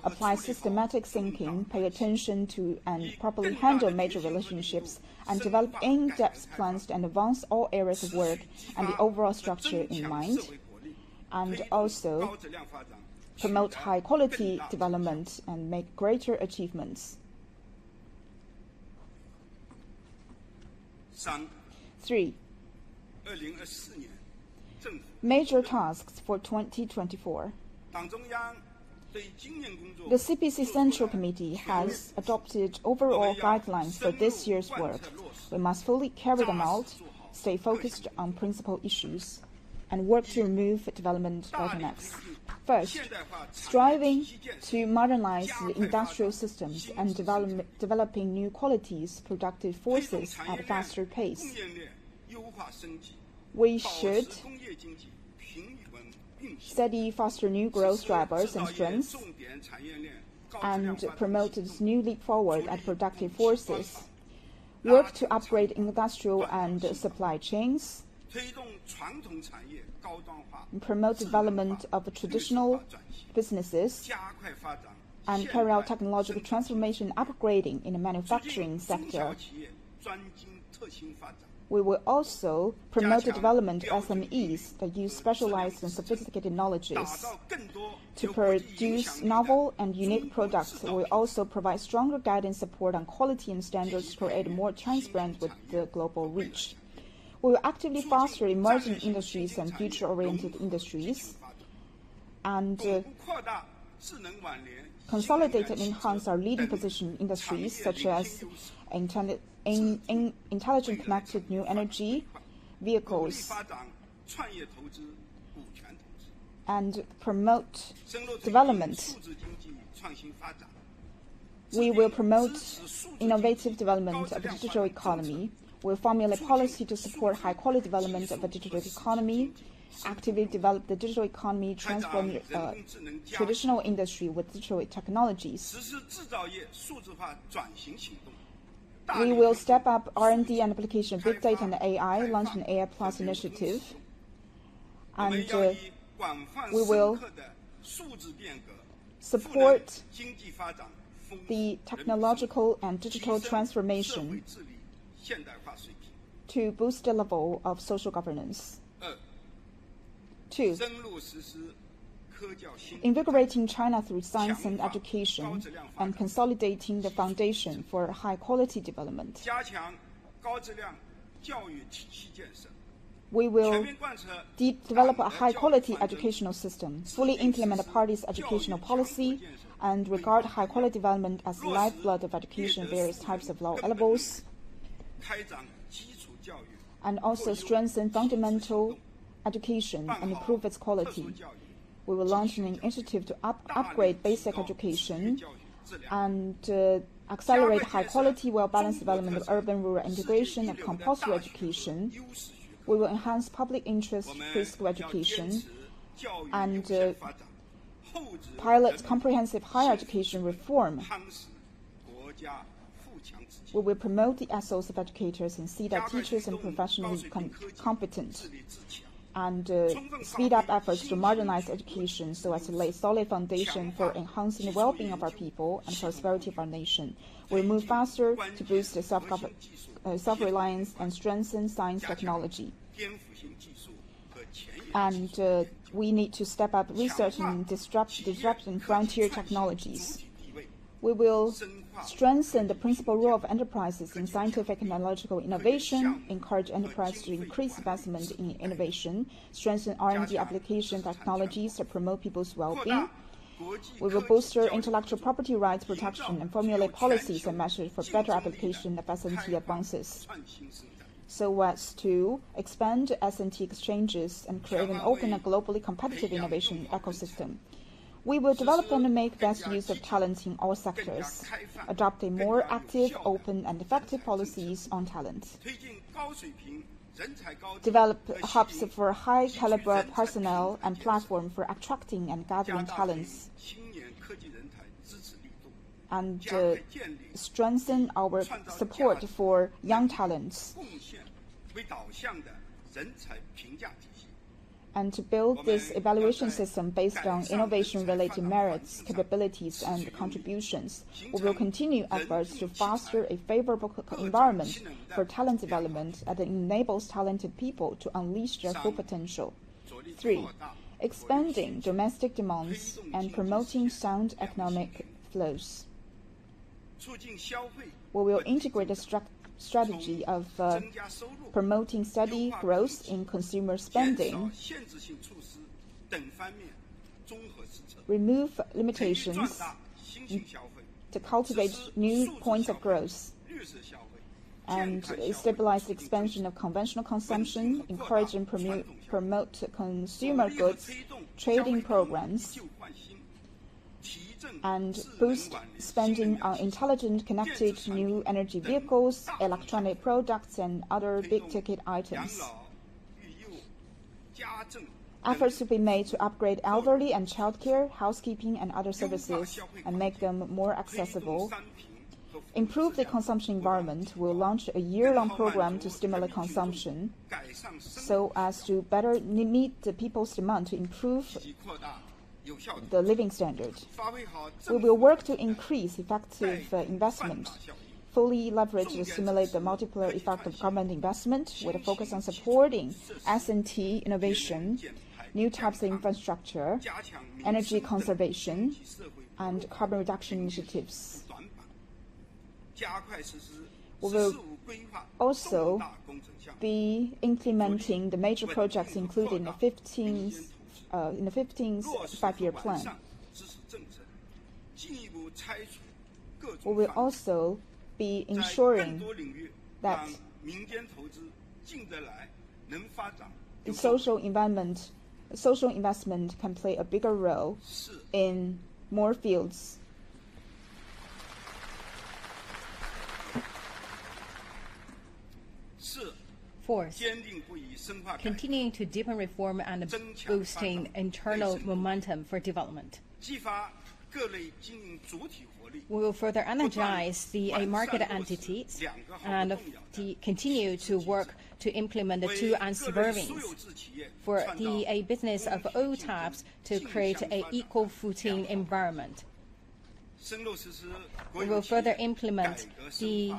apply systematic thinking, pay attention to and properly handle major relationships, and develop in-depth plans to advance all areas of work and the overall structure in mind, and also promote high-quality development and make greater achievements. 3. Major tasks for 2024. The CPC Central Committee has adopted overall guidelines for this year's work. We must fully carry them out, stay focused on principal issues, and work to remove development bottlenecks. First, striving to modernize the industrial systems and developing new qualities, productive forces at a faster pace. We should steady foster new growth drivers and strengths and promote this new leap forward at productive forces. Work to upgrade industrial and supply chains, promote development of traditional businesses, and carry out technological transformation and upgrading in the manufacturing sector. We will also promote the development of SMEs that use specialized and sophisticated knowledges. To produce novel and unique products, we will also provide stronger guidance support on quality and standards to create a more Chinese brand with the global reach. We will actively foster emerging industries and future-oriented industries, and consolidate and enhance our leading position in industries such as intelligent connected new energy, vehicles, and promote development. We will promote innovative development of the digital economy. We will formulate policy to support high-quality development of the digital economy, actively develop the digital economy, transform traditional industry with digital technologies. We will step up R&D and application of big data and AI, launch an AI Plus initiative, and we will support the technological and digital transformation to boost the level of social governance. 2. Invigorating China through science and education and consolidating the foundation for high-quality development. We will develop a high-quality educational system, fully implement the party's educational policy, and regard high-quality development as the lifeblood of education at various types of low levels, and also strengthen fundamental education and improve its quality. We will launch an initiative to upgrade basic education and accelerate high-quality, well-balanced development of urban-rural integration of compulsory education. We will enhance public interest preschool education and pilot comprehensive higher education reform. We will promote the ethos of educators and see that teachers are professionally competent, and speed up efforts to modernize education so as to lay solid foundation for enhancing the well-being of our people and prosperity of our nation. We will move faster to boost the self-reliance and strengthen science technology. And we need to step up research and disrupting frontier technologies. We will strengthen the principal role of enterprises in scientific and technological innovation, encourage enterprise to increase investment in innovation, strengthen R&D application technologies to promote people's well-being. We will bolster intellectual property rights protection and formulate policies and measures for better application of S&T advances, so as to expand S&T exchanges and create an open and globally competitive innovation ecosystem. We will develop and make best use of talent in all sectors, adopt a more active, open, and effective policies on talent, develop hubs for high-caliber personnel and platform for attracting and gathering talents, and strengthen our support for young talents, and to build this evaluation system based on innovation-related merits, capabilities, and contributions. We will continue efforts to foster a favorable environment for talent development that enables talented people to unleash their full potential. 3. Expanding domestic demands and promoting sound economic flows. We will integrate the strategy of promoting steady growth in consumer spending, remove limitations to cultivate new points of growth, and stabilize the expansion of conventional consumption, encourage and promote consumer goods trading programs, and boost spending on intelligent, connected new energy vehicles, electronic products, and other big-ticket items. Efforts to be made to upgrade elderly and childcare, housekeeping, and other services and make them more accessible. Improve the consumption environment. We'll launch a year-long program to stimulate consumption so as to better meet the people's demand to improve the living standard. We will work to increase effective investment, fully leverage to stimulate the multiplier effect of government investment with a focus on supporting S&T innovation, new types of infrastructure, energy conservation, and carbon reduction initiatives. We will also be implementing the major projects included in the 15th five-year plan. We will also be ensuring that social investment can play a bigger role in more fields. Fourth, continuing to deepen reform and boosting internal momentum for development. We will further energize the market entities and continue to work to implement the two unswervings for the business of all types to create an equal footing environment. We will further implement the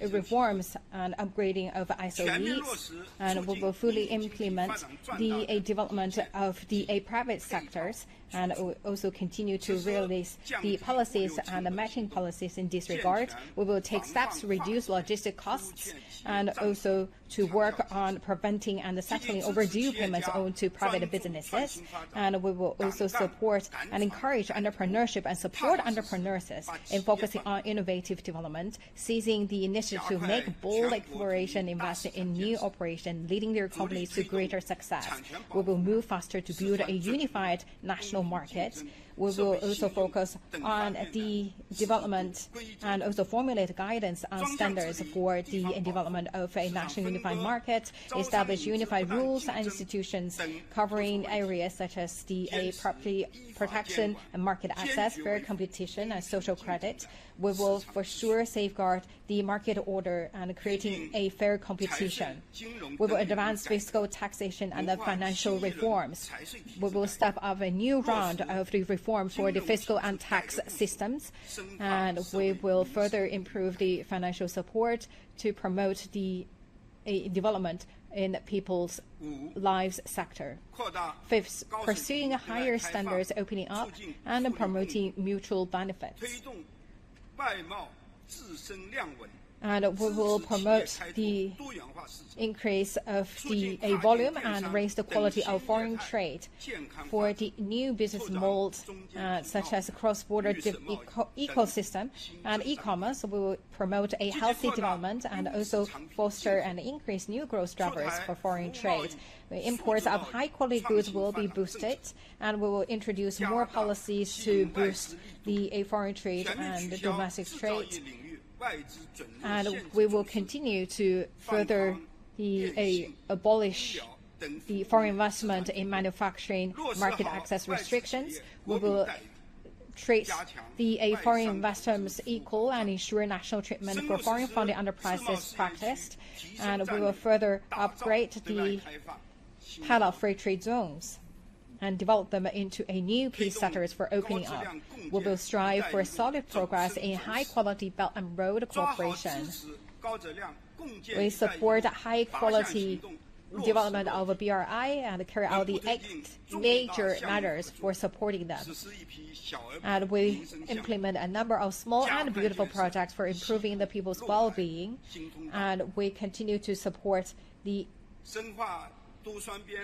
reforms and upgrading of ISOEs, and we will fully implement the development of the private sectors, and we will also continue to realize the policies and the matching policies in this regard. We will take steps to reduce logistic costs and also to work on preventing and settling overdue payments owed to private businesses. And we will also support and encourage entrepreneurship and support entrepreneurs in focusing on innovative development, seizing the initiative to make bold exploration, investing in new operation, leading their companies to greater success. We will move faster to build a unified national market. We will also focus on the development and also formulate guidance on standards for the development of a national unified market, establish unified rules and institutions covering areas such as the property protection and market access, fair competition, and social credit. We will for sure safeguard the market order and creating a fair competition. We will advance fiscal taxation and the financial reforms. We will step up a new round of the reform for the fiscal and tax systems, and we will further improve the financial support to promote the development in people's lives sector. Fifth, pursuing higher standards, opening up and promoting mutual benefits. And we will promote the increase of the volume and raise the quality of foreign trade. For the new business molds, such as cross-border ecosystem and e-commerce, we will promote a healthy development and also foster and increase new growth drivers for foreign trade. The imports of high-quality goods will be boosted, and we will introduce more policies to boost the foreign trade and domestic trade. And we will continue to further abolish the foreign investment in manufacturing market access restrictions. We will treat the foreign investors equal and ensure national treatment for foreign funded enterprises practiced. And we will further upgrade the pilot free trade zones and develop them into a new key sectors for opening up. We will strive for solid progress in high-quality Belt and Road cooperation. We support high-quality development of BRI and carry out the 8 major measures for supporting them. And we implement a number of small and beautiful projects for improving the people's well-being. And we continue to support the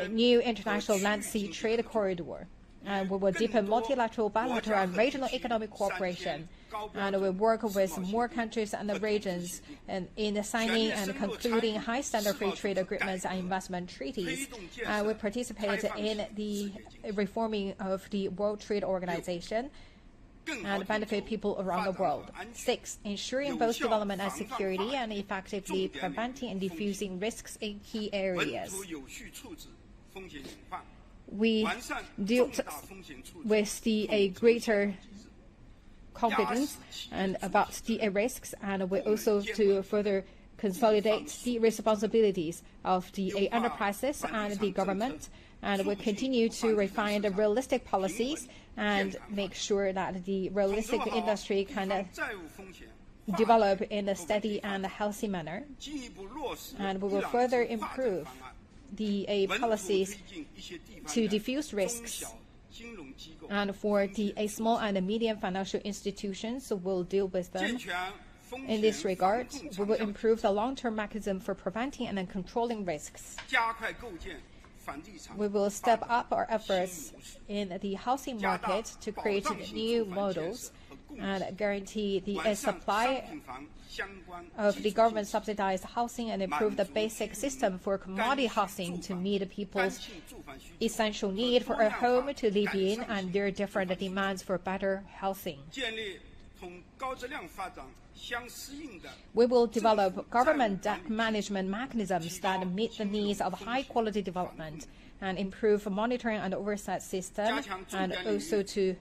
new international land-sea trade corridor. And we will deepen multilateral, bilateral, and regional economic cooperation. And we work with more countries and the regions in signing and concluding high-standard free trade agreements and investment treaties. We participate in the reforming of the World Trade Organization and benefit people around the world. 6, ensuring both development and security and effectively preventing and diffusing risks in key areas. We deal with the greater confidence and about the risks, and we also to further consolidate the responsibilities of the enterprises and the government, and we continue to refine the realistic policies and make sure that the realistic industry can develop in a steady and healthy manner. And we will further improve the policies to diffuse risks. And for the small and medium financial institutions, we'll deal with them. In this regard, we will improve the long-term mechanism for preventing and controlling risks. We will step up our efforts in the housing market to create new models and guarantee the supply of the government-subsidized housing and improve the basic system for commodity housing to meet people's essential need for a home to live in and their different demands for better housing. We will develop government debt management mechanisms that meet the needs of high-quality development and improve monitoring and oversight system, and also to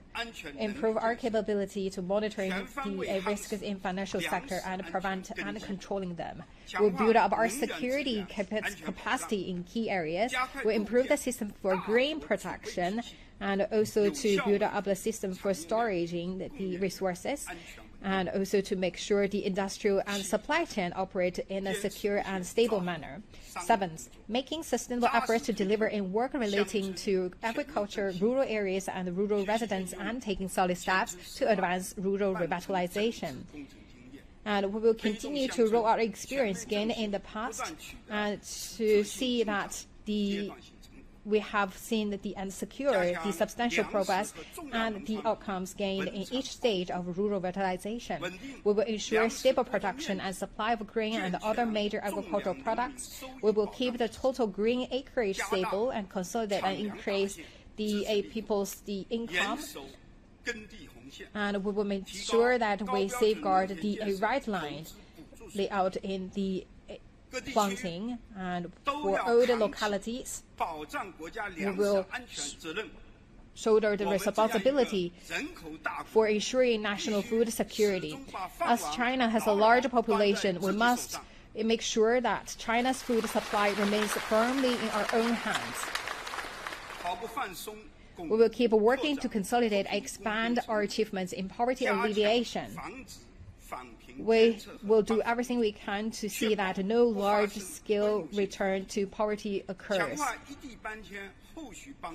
improve our capability to monitoring the risks in financial sector and prevent and controlling them. We'll build up our security capacity in key areas. We'll improve the system for green protection and also to build up the system for storing the resources, and also to make sure the industrial and supply chain operate in a secure and stable manner. 7, making sustainable efforts to deliver in work relating to agriculture, rural areas, and rural residents, and taking solid steps to advance rural revitalization. And we will continue to roll out experience gained in the past and to see that we have seen and secured the substantial progress and the outcomes gained in each stage of rural revitalization. We will ensure stable production and supply of grain and other major agricultural products. We will keep the total green acreage stable and consolidate and increase the people's income. And we will make sure that we safeguard the right line layout in the planting, and for all the localities, we will shoulder the responsibility for ensuring national food security. As China has a large population, we must make sure that China's food supply remains firmly in our own hands. We will keep working to consolidate and expand our achievements in poverty alleviation we will do everything we can to see that no large-scale return to poverty occurs.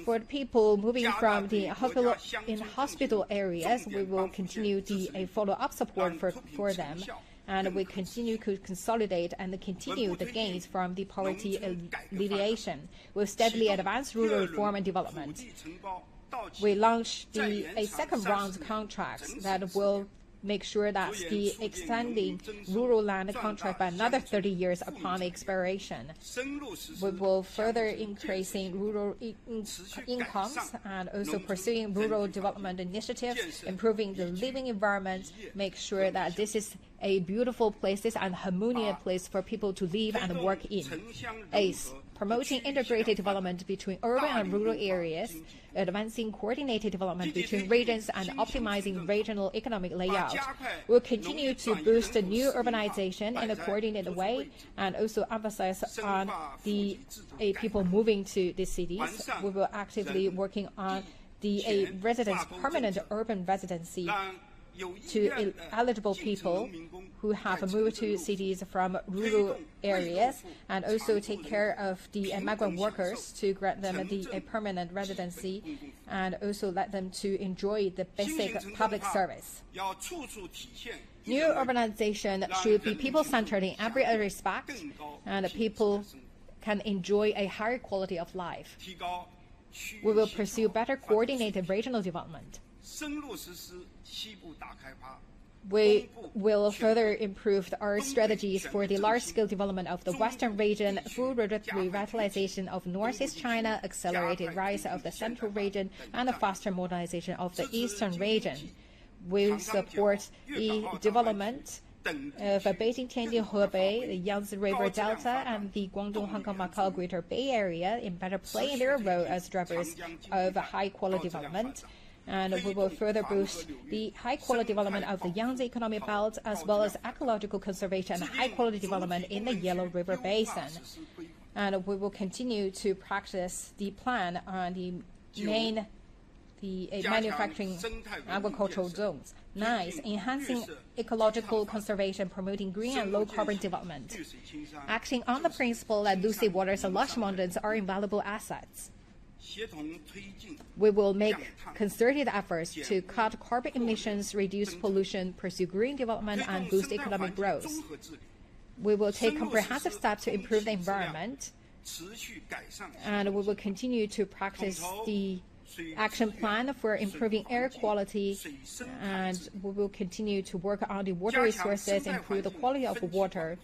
For the people moving from the hospital areas, we will continue a follow-up support for them, and we continue to consolidate and continue the gains from the poverty alleviation. We'll steadily advance rural reform and development. We launched a second round of contracts that will make sure that the extending rural land contract by another 30 years upon expiration. We will further increasing rural incomes and also pursuing rural development initiatives, improving the living environment, make sure that this is a beautiful place and harmonious place for people to live and work in. Eighth, promoting integrated development between urban and rural areas, advancing coordinated development between regions, and optimizing regional economic layout. We'll continue to boost new urbanization in a coordinated way and also emphasize on the people moving to the cities. We will actively working on the permanent urban residency to eligible people who have moved to cities from rural areas, and also take care of the migrant workers to grant them a permanent residency, and also let them to enjoy the basic public service. New urbanization should be people-centered in every respect, and people can enjoy a higher quality of life. We will pursue better coordinated regional development. We will further improve our strategies for the large-scale development of the Western region, full revitalization of Northeast China, accelerated rise of the Central region, and the faster modernization of the Eastern region. We will support the development of Beijing, Tianjin, Hebei, the Yangtze River Delta, and the Guangdong, Hong Kong, Macau Greater Bay Area in better playing their role as drivers of high-quality development. And we will further boost the high-quality development of the Yangtze Economic Belt, as well as ecological conservation and high-quality development in the Yellow River Basin. And we will continue to practice the plan on the manufacturing agricultural zones. 9. Enhancing ecological conservation, promoting green and low-carbon development. Acting on the principle that lucid waters and lush mountains are invaluable assets. We will make concerted efforts to cut carbon emissions, reduce pollution, pursue green development, and boost economic growth. We will take comprehensive steps to improve the environment, and we will continue to practice the action plan for improving air quality, and we will continue to work on the water resources, improve the quality of water,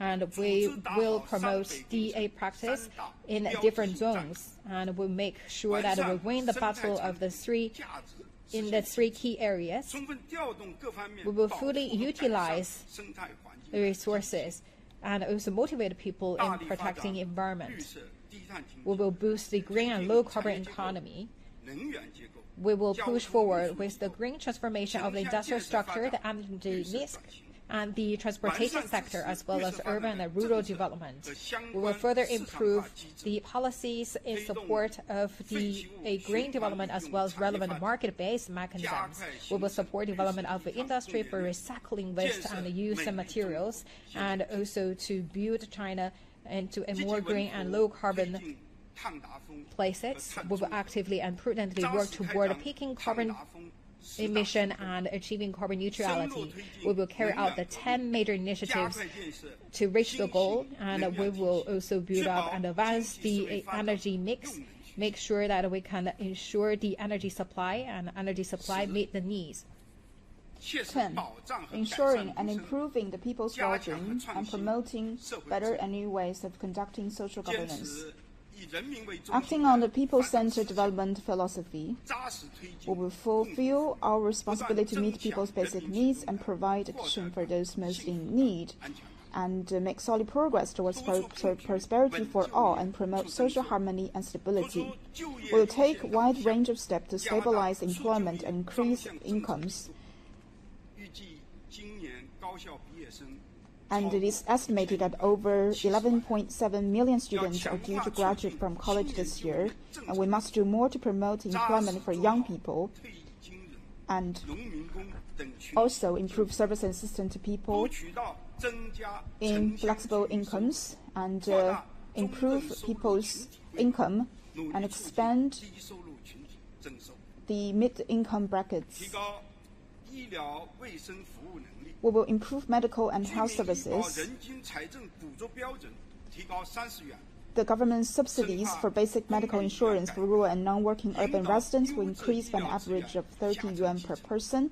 and we will promote the practice in different zones, and we'll make sure that we win the battle of the three key areas. We will fully utilize the resources and also motivate people in protecting the environment. We will boost the green and low-carbon economy. We will push forward with the green transformation of the industrial structure, the energy mix, and the transportation sector, as well as urban and rural development. We will further improve the policies in support of the green development, as well as relevant market-based mechanisms. We will support development of the industry for recycling waste and used materials, and also to build China into a more green and low-carbon places. We will actively and prudently work toward peaking carbon emission and achieving carbon neutrality. We will carry out the 10 major initiatives to reach the goal, and we will also build up and advance the energy mix, make sure that we can ensure the energy supply and energy supply meet the needs. 10. Ensuring and improving the people's well-being and promoting better and new ways of conducting social governance. Acting on the people-centered development philosophy, we will fulfill our responsibility to meet people's basic needs and provide action for those most in need, and make solid progress towards prosperity for all and promote social harmony and stability. We will take a wide range of steps to stabilize employment and increase incomes. And it is estimated that over 11.7 million students are due to graduate from college this year, and we must do more to promote employment for young people. and also improve service and assistance to people in flexible incomes and improve people's income and expand the mid-income brackets. We will improve medical and health services. The government subsidies for basic medical insurance for rural and non-working urban residents will increase by an average of 30 yuan per person.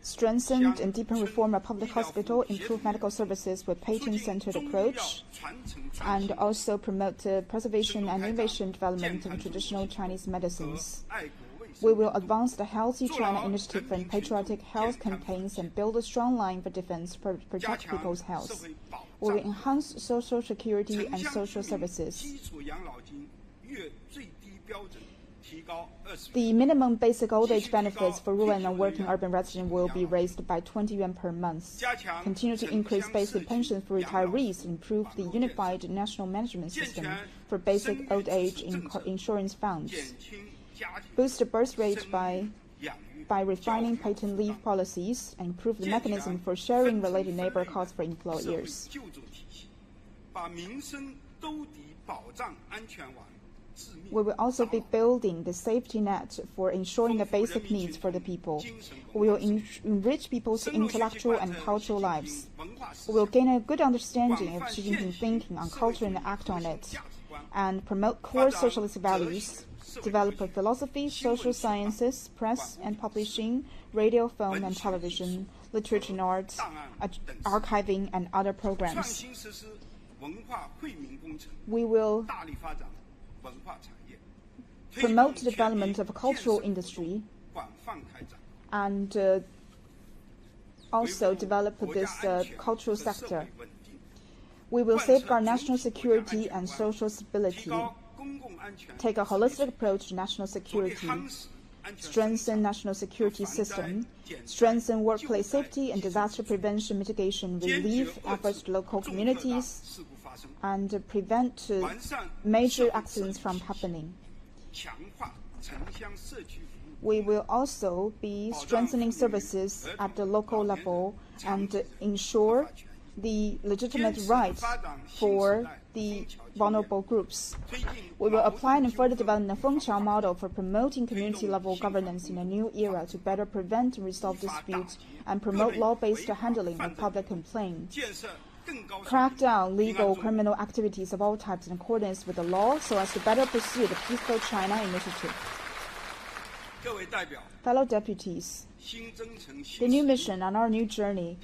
Strengthen and deepen reform of public hospital, improve medical services with patient-centered approach, and also promote the preservation and innovation development of traditional Chinese medicines. We will advance the Healthy China initiative and patriotic health campaigns and build a strong line for defense to protect people's health. We will enhance social security and social services. The minimum basic old age benefits for rural and non-working urban residents will be raised by 20 yuan per month. Continue to increase basic pensions for retirees, improve the unified national management system for basic old age insurance funds. Boost the birth rate by refining patent leave policies, and improve the mechanism for sharing related labor costs for employers. We will also be building the safety net for ensuring the basic needs for the people. We will enrich people's intellectual and cultural lives. We will gain a good understanding of Xi Jinping thinking on culture and act on it, and promote core socialist values, develop a philosophy, social sciences, press and publishing, radio, film and television, literature and arts, archiving and other programs. We will promote the development of a cultural industry and also develop this cultural sector. We will safeguard national security and social stability, take a holistic approach to national security, strengthen national security system, strengthen workplace safety and disaster prevention, mitigation, relief efforts to local communities, and prevent major accidents from happening. We will also be strengthening services at the local level and ensure the legitimate rights for the vulnerable groups. We will apply and further develop the Fengqiao model for promoting community-level governance in a new era to better prevent and resolve disputes and promote law-based handling of public complaints. Crack down legal criminal activities of all types in accordance with the law so as to better pursue the Peaceful China initiative. Fellow deputies, the new mission on our new journey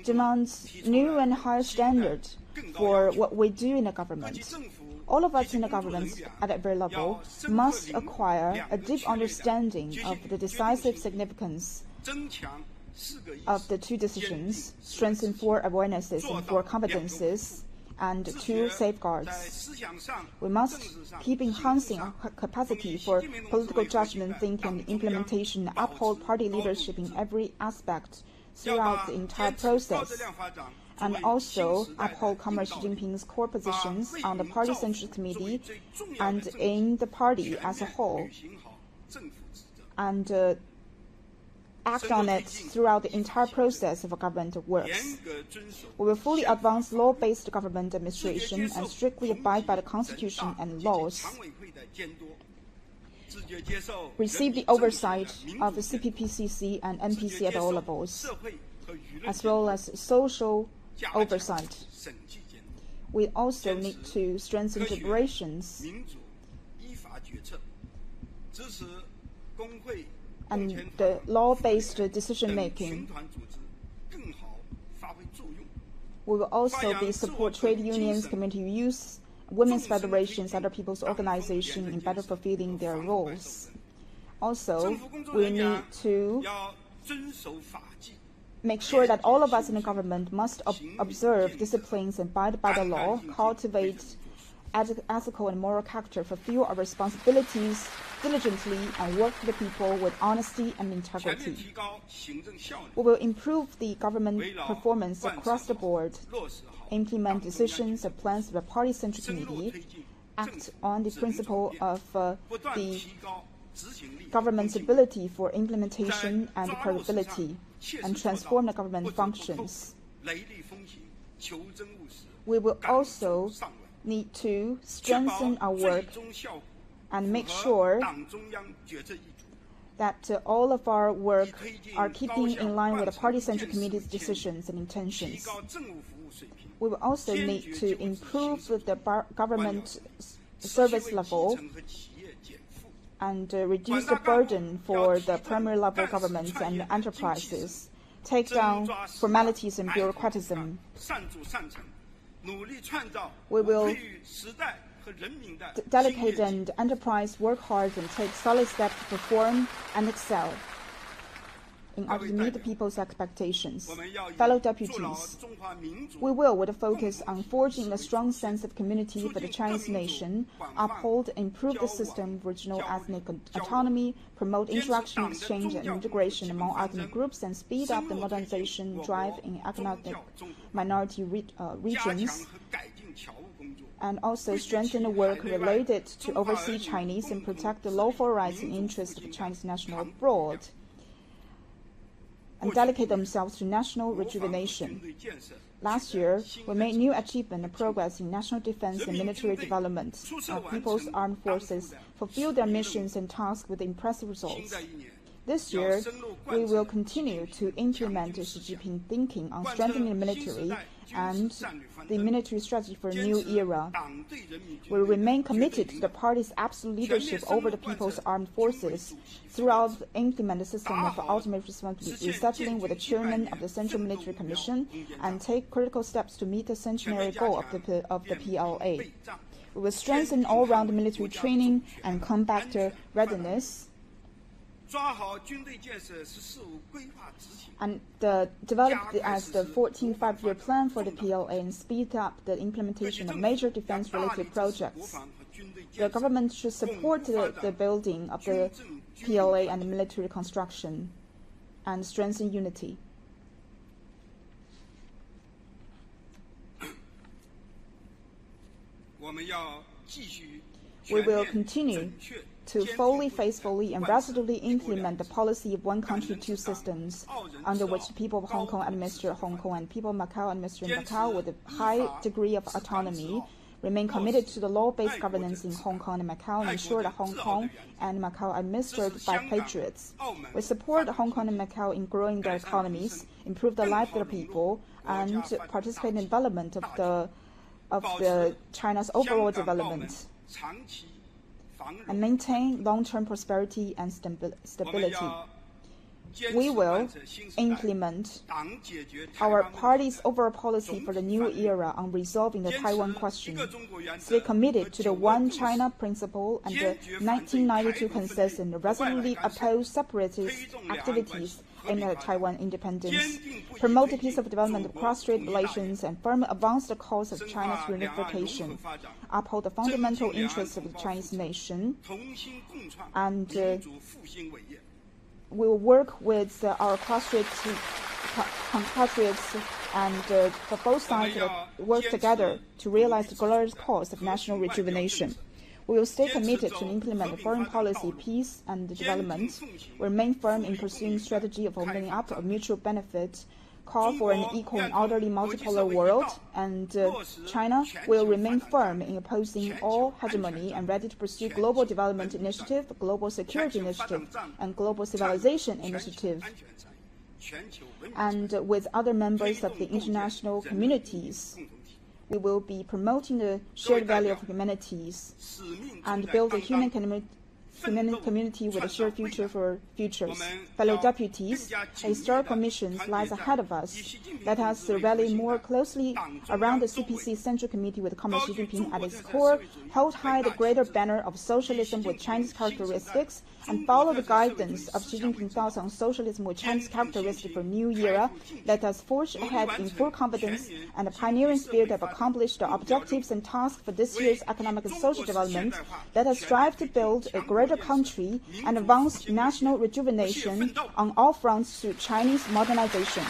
demands new and higher standards for what we do in the government. All of us in the government at every level must acquire a deep understanding of the decisive significance of the two decisions, strengthen 4 awarenesses and 4 competences, and 2 safeguards. We must keep enhancing our capacity for political judgment, thinking, and implementation, and uphold party leadership in every aspect throughout the entire process, and also uphold Comrade Xi Jinping's core positions on the Party Central Committee and in the party as a whole, and act on it throughout the entire process of government works. We will fully advance law-based government administration and strictly abide by the Constitution and laws. Receive the oversight of the CPPCC and NPC at all levels, as well as social oversight. We also need to strengthen deliberations and the law-based decision-making. We will also support trade unions, community youth, women's federations, other people's organizations in better fulfilling their roles. Also, we need to make sure that all of us in the government must observe disciplines and abide by the law, cultivate ethical and moral character, fulfill our responsibilities diligently, and work for the people with honesty and integrity. We will improve the government performance across the board, implement decisions and plans of the Party Central Committee, act on the principle of the government's ability for implementation and credibility, and transform the government functions. We will also need to strengthen our work and make sure that all of our work are keeping in line with the Party Central Committee's decisions and intentions. We will also need to improve the government service level and reduce the burden for the primary level governments and enterprises, take down formalities and bureaucratism. We will delegate and enterprise work hard and take solid steps to perform and excel in order to meet the people's expectations. Fellow deputies, we will, with a focus on forging a strong sense of community for the Chinese nation, uphold and improve the system of regional ethnic autonomy, promote interaction, exchange, and integration among ethnic groups, and speed up the modernization drive in economic minority regions, and also strengthen the work related to overseas Chinese and protect the lawful rights and interests of Chinese nationals abroad, and dedicate themselves to national rejuvenation. Last year, we made new achievement and progress in national defense and military development. Our people's armed forces fulfilled their missions and tasks with impressive results. This year, we will continue to implement Xi Jinping thinking on strengthening the military and the military strategy for a new era. We will remain committed to the party's absolute leadership over the people's armed forces throughout implement the system of ultimate responsibility, resettling with the chairman of the Central Military Commission, and take critical steps to meet the centenary goal of the PLA. We will strengthen all-round military training and combat readiness, and developed as the 14th five-year plan for the PLA and speed up the implementation of major defense-related projects. The government should support the building of the PLA and the military construction and strengthen unity. We will continue to fully, faithfully, and resolutely implement the policy of one country, two systems, under which the people of Hong Kong administer Hong Kong and people of Macau administer Macau with a high degree of autonomy, remain committed to the law-based governance in Hong Kong and Macau, and ensure that Hong Kong and Macau are administered by patriots. We support Hong Kong and Macau in growing their economies, improve the life of the people, and participate in the development of the China's overall development, and maintain long-term prosperity and stability. We will implement our party's overall policy for the new era on resolving the Taiwan question, stay committed to the One China principle and the 1992 consensus, and resolutely oppose separatist activities in Taiwan independence, promote the peaceful development of cross-strait relations, and firmly advance the cause of China's reunification, uphold the fundamental interests of the Chinese nation, and we will work with our cross-strait compatriots and for both sides to work together to realize the glorious cause of national rejuvenation. We will stay committed to implement the foreign policy, peace, and development. We remain firm in pursuing strategy of opening up of mutual benefit, call for an equal and orderly multipolar world, and China will remain firm in opposing all hegemony and ready to pursue global development initiative, global security initiative, and global civilization initiative. And with other members of the international communities, we will be promoting the shared value of humanities and build a human community with a shared future for futures. Fellow deputies, a historical mission lies ahead of us. Let us rally more closely around the CPC Central Committee with Comrade Xi Jinping at its core, hold high the greater banner of socialism with Chinese characteristics, and follow the guidance of Xi Jinping's thoughts on socialism with Chinese characteristics for new era. Let us forge ahead in full confidence and a pioneering spirit of accomplish the objectives and tasks for this year's economic and social development. Let us strive to build a greater country and advance national rejuvenation on all fronts through Chinese modernization.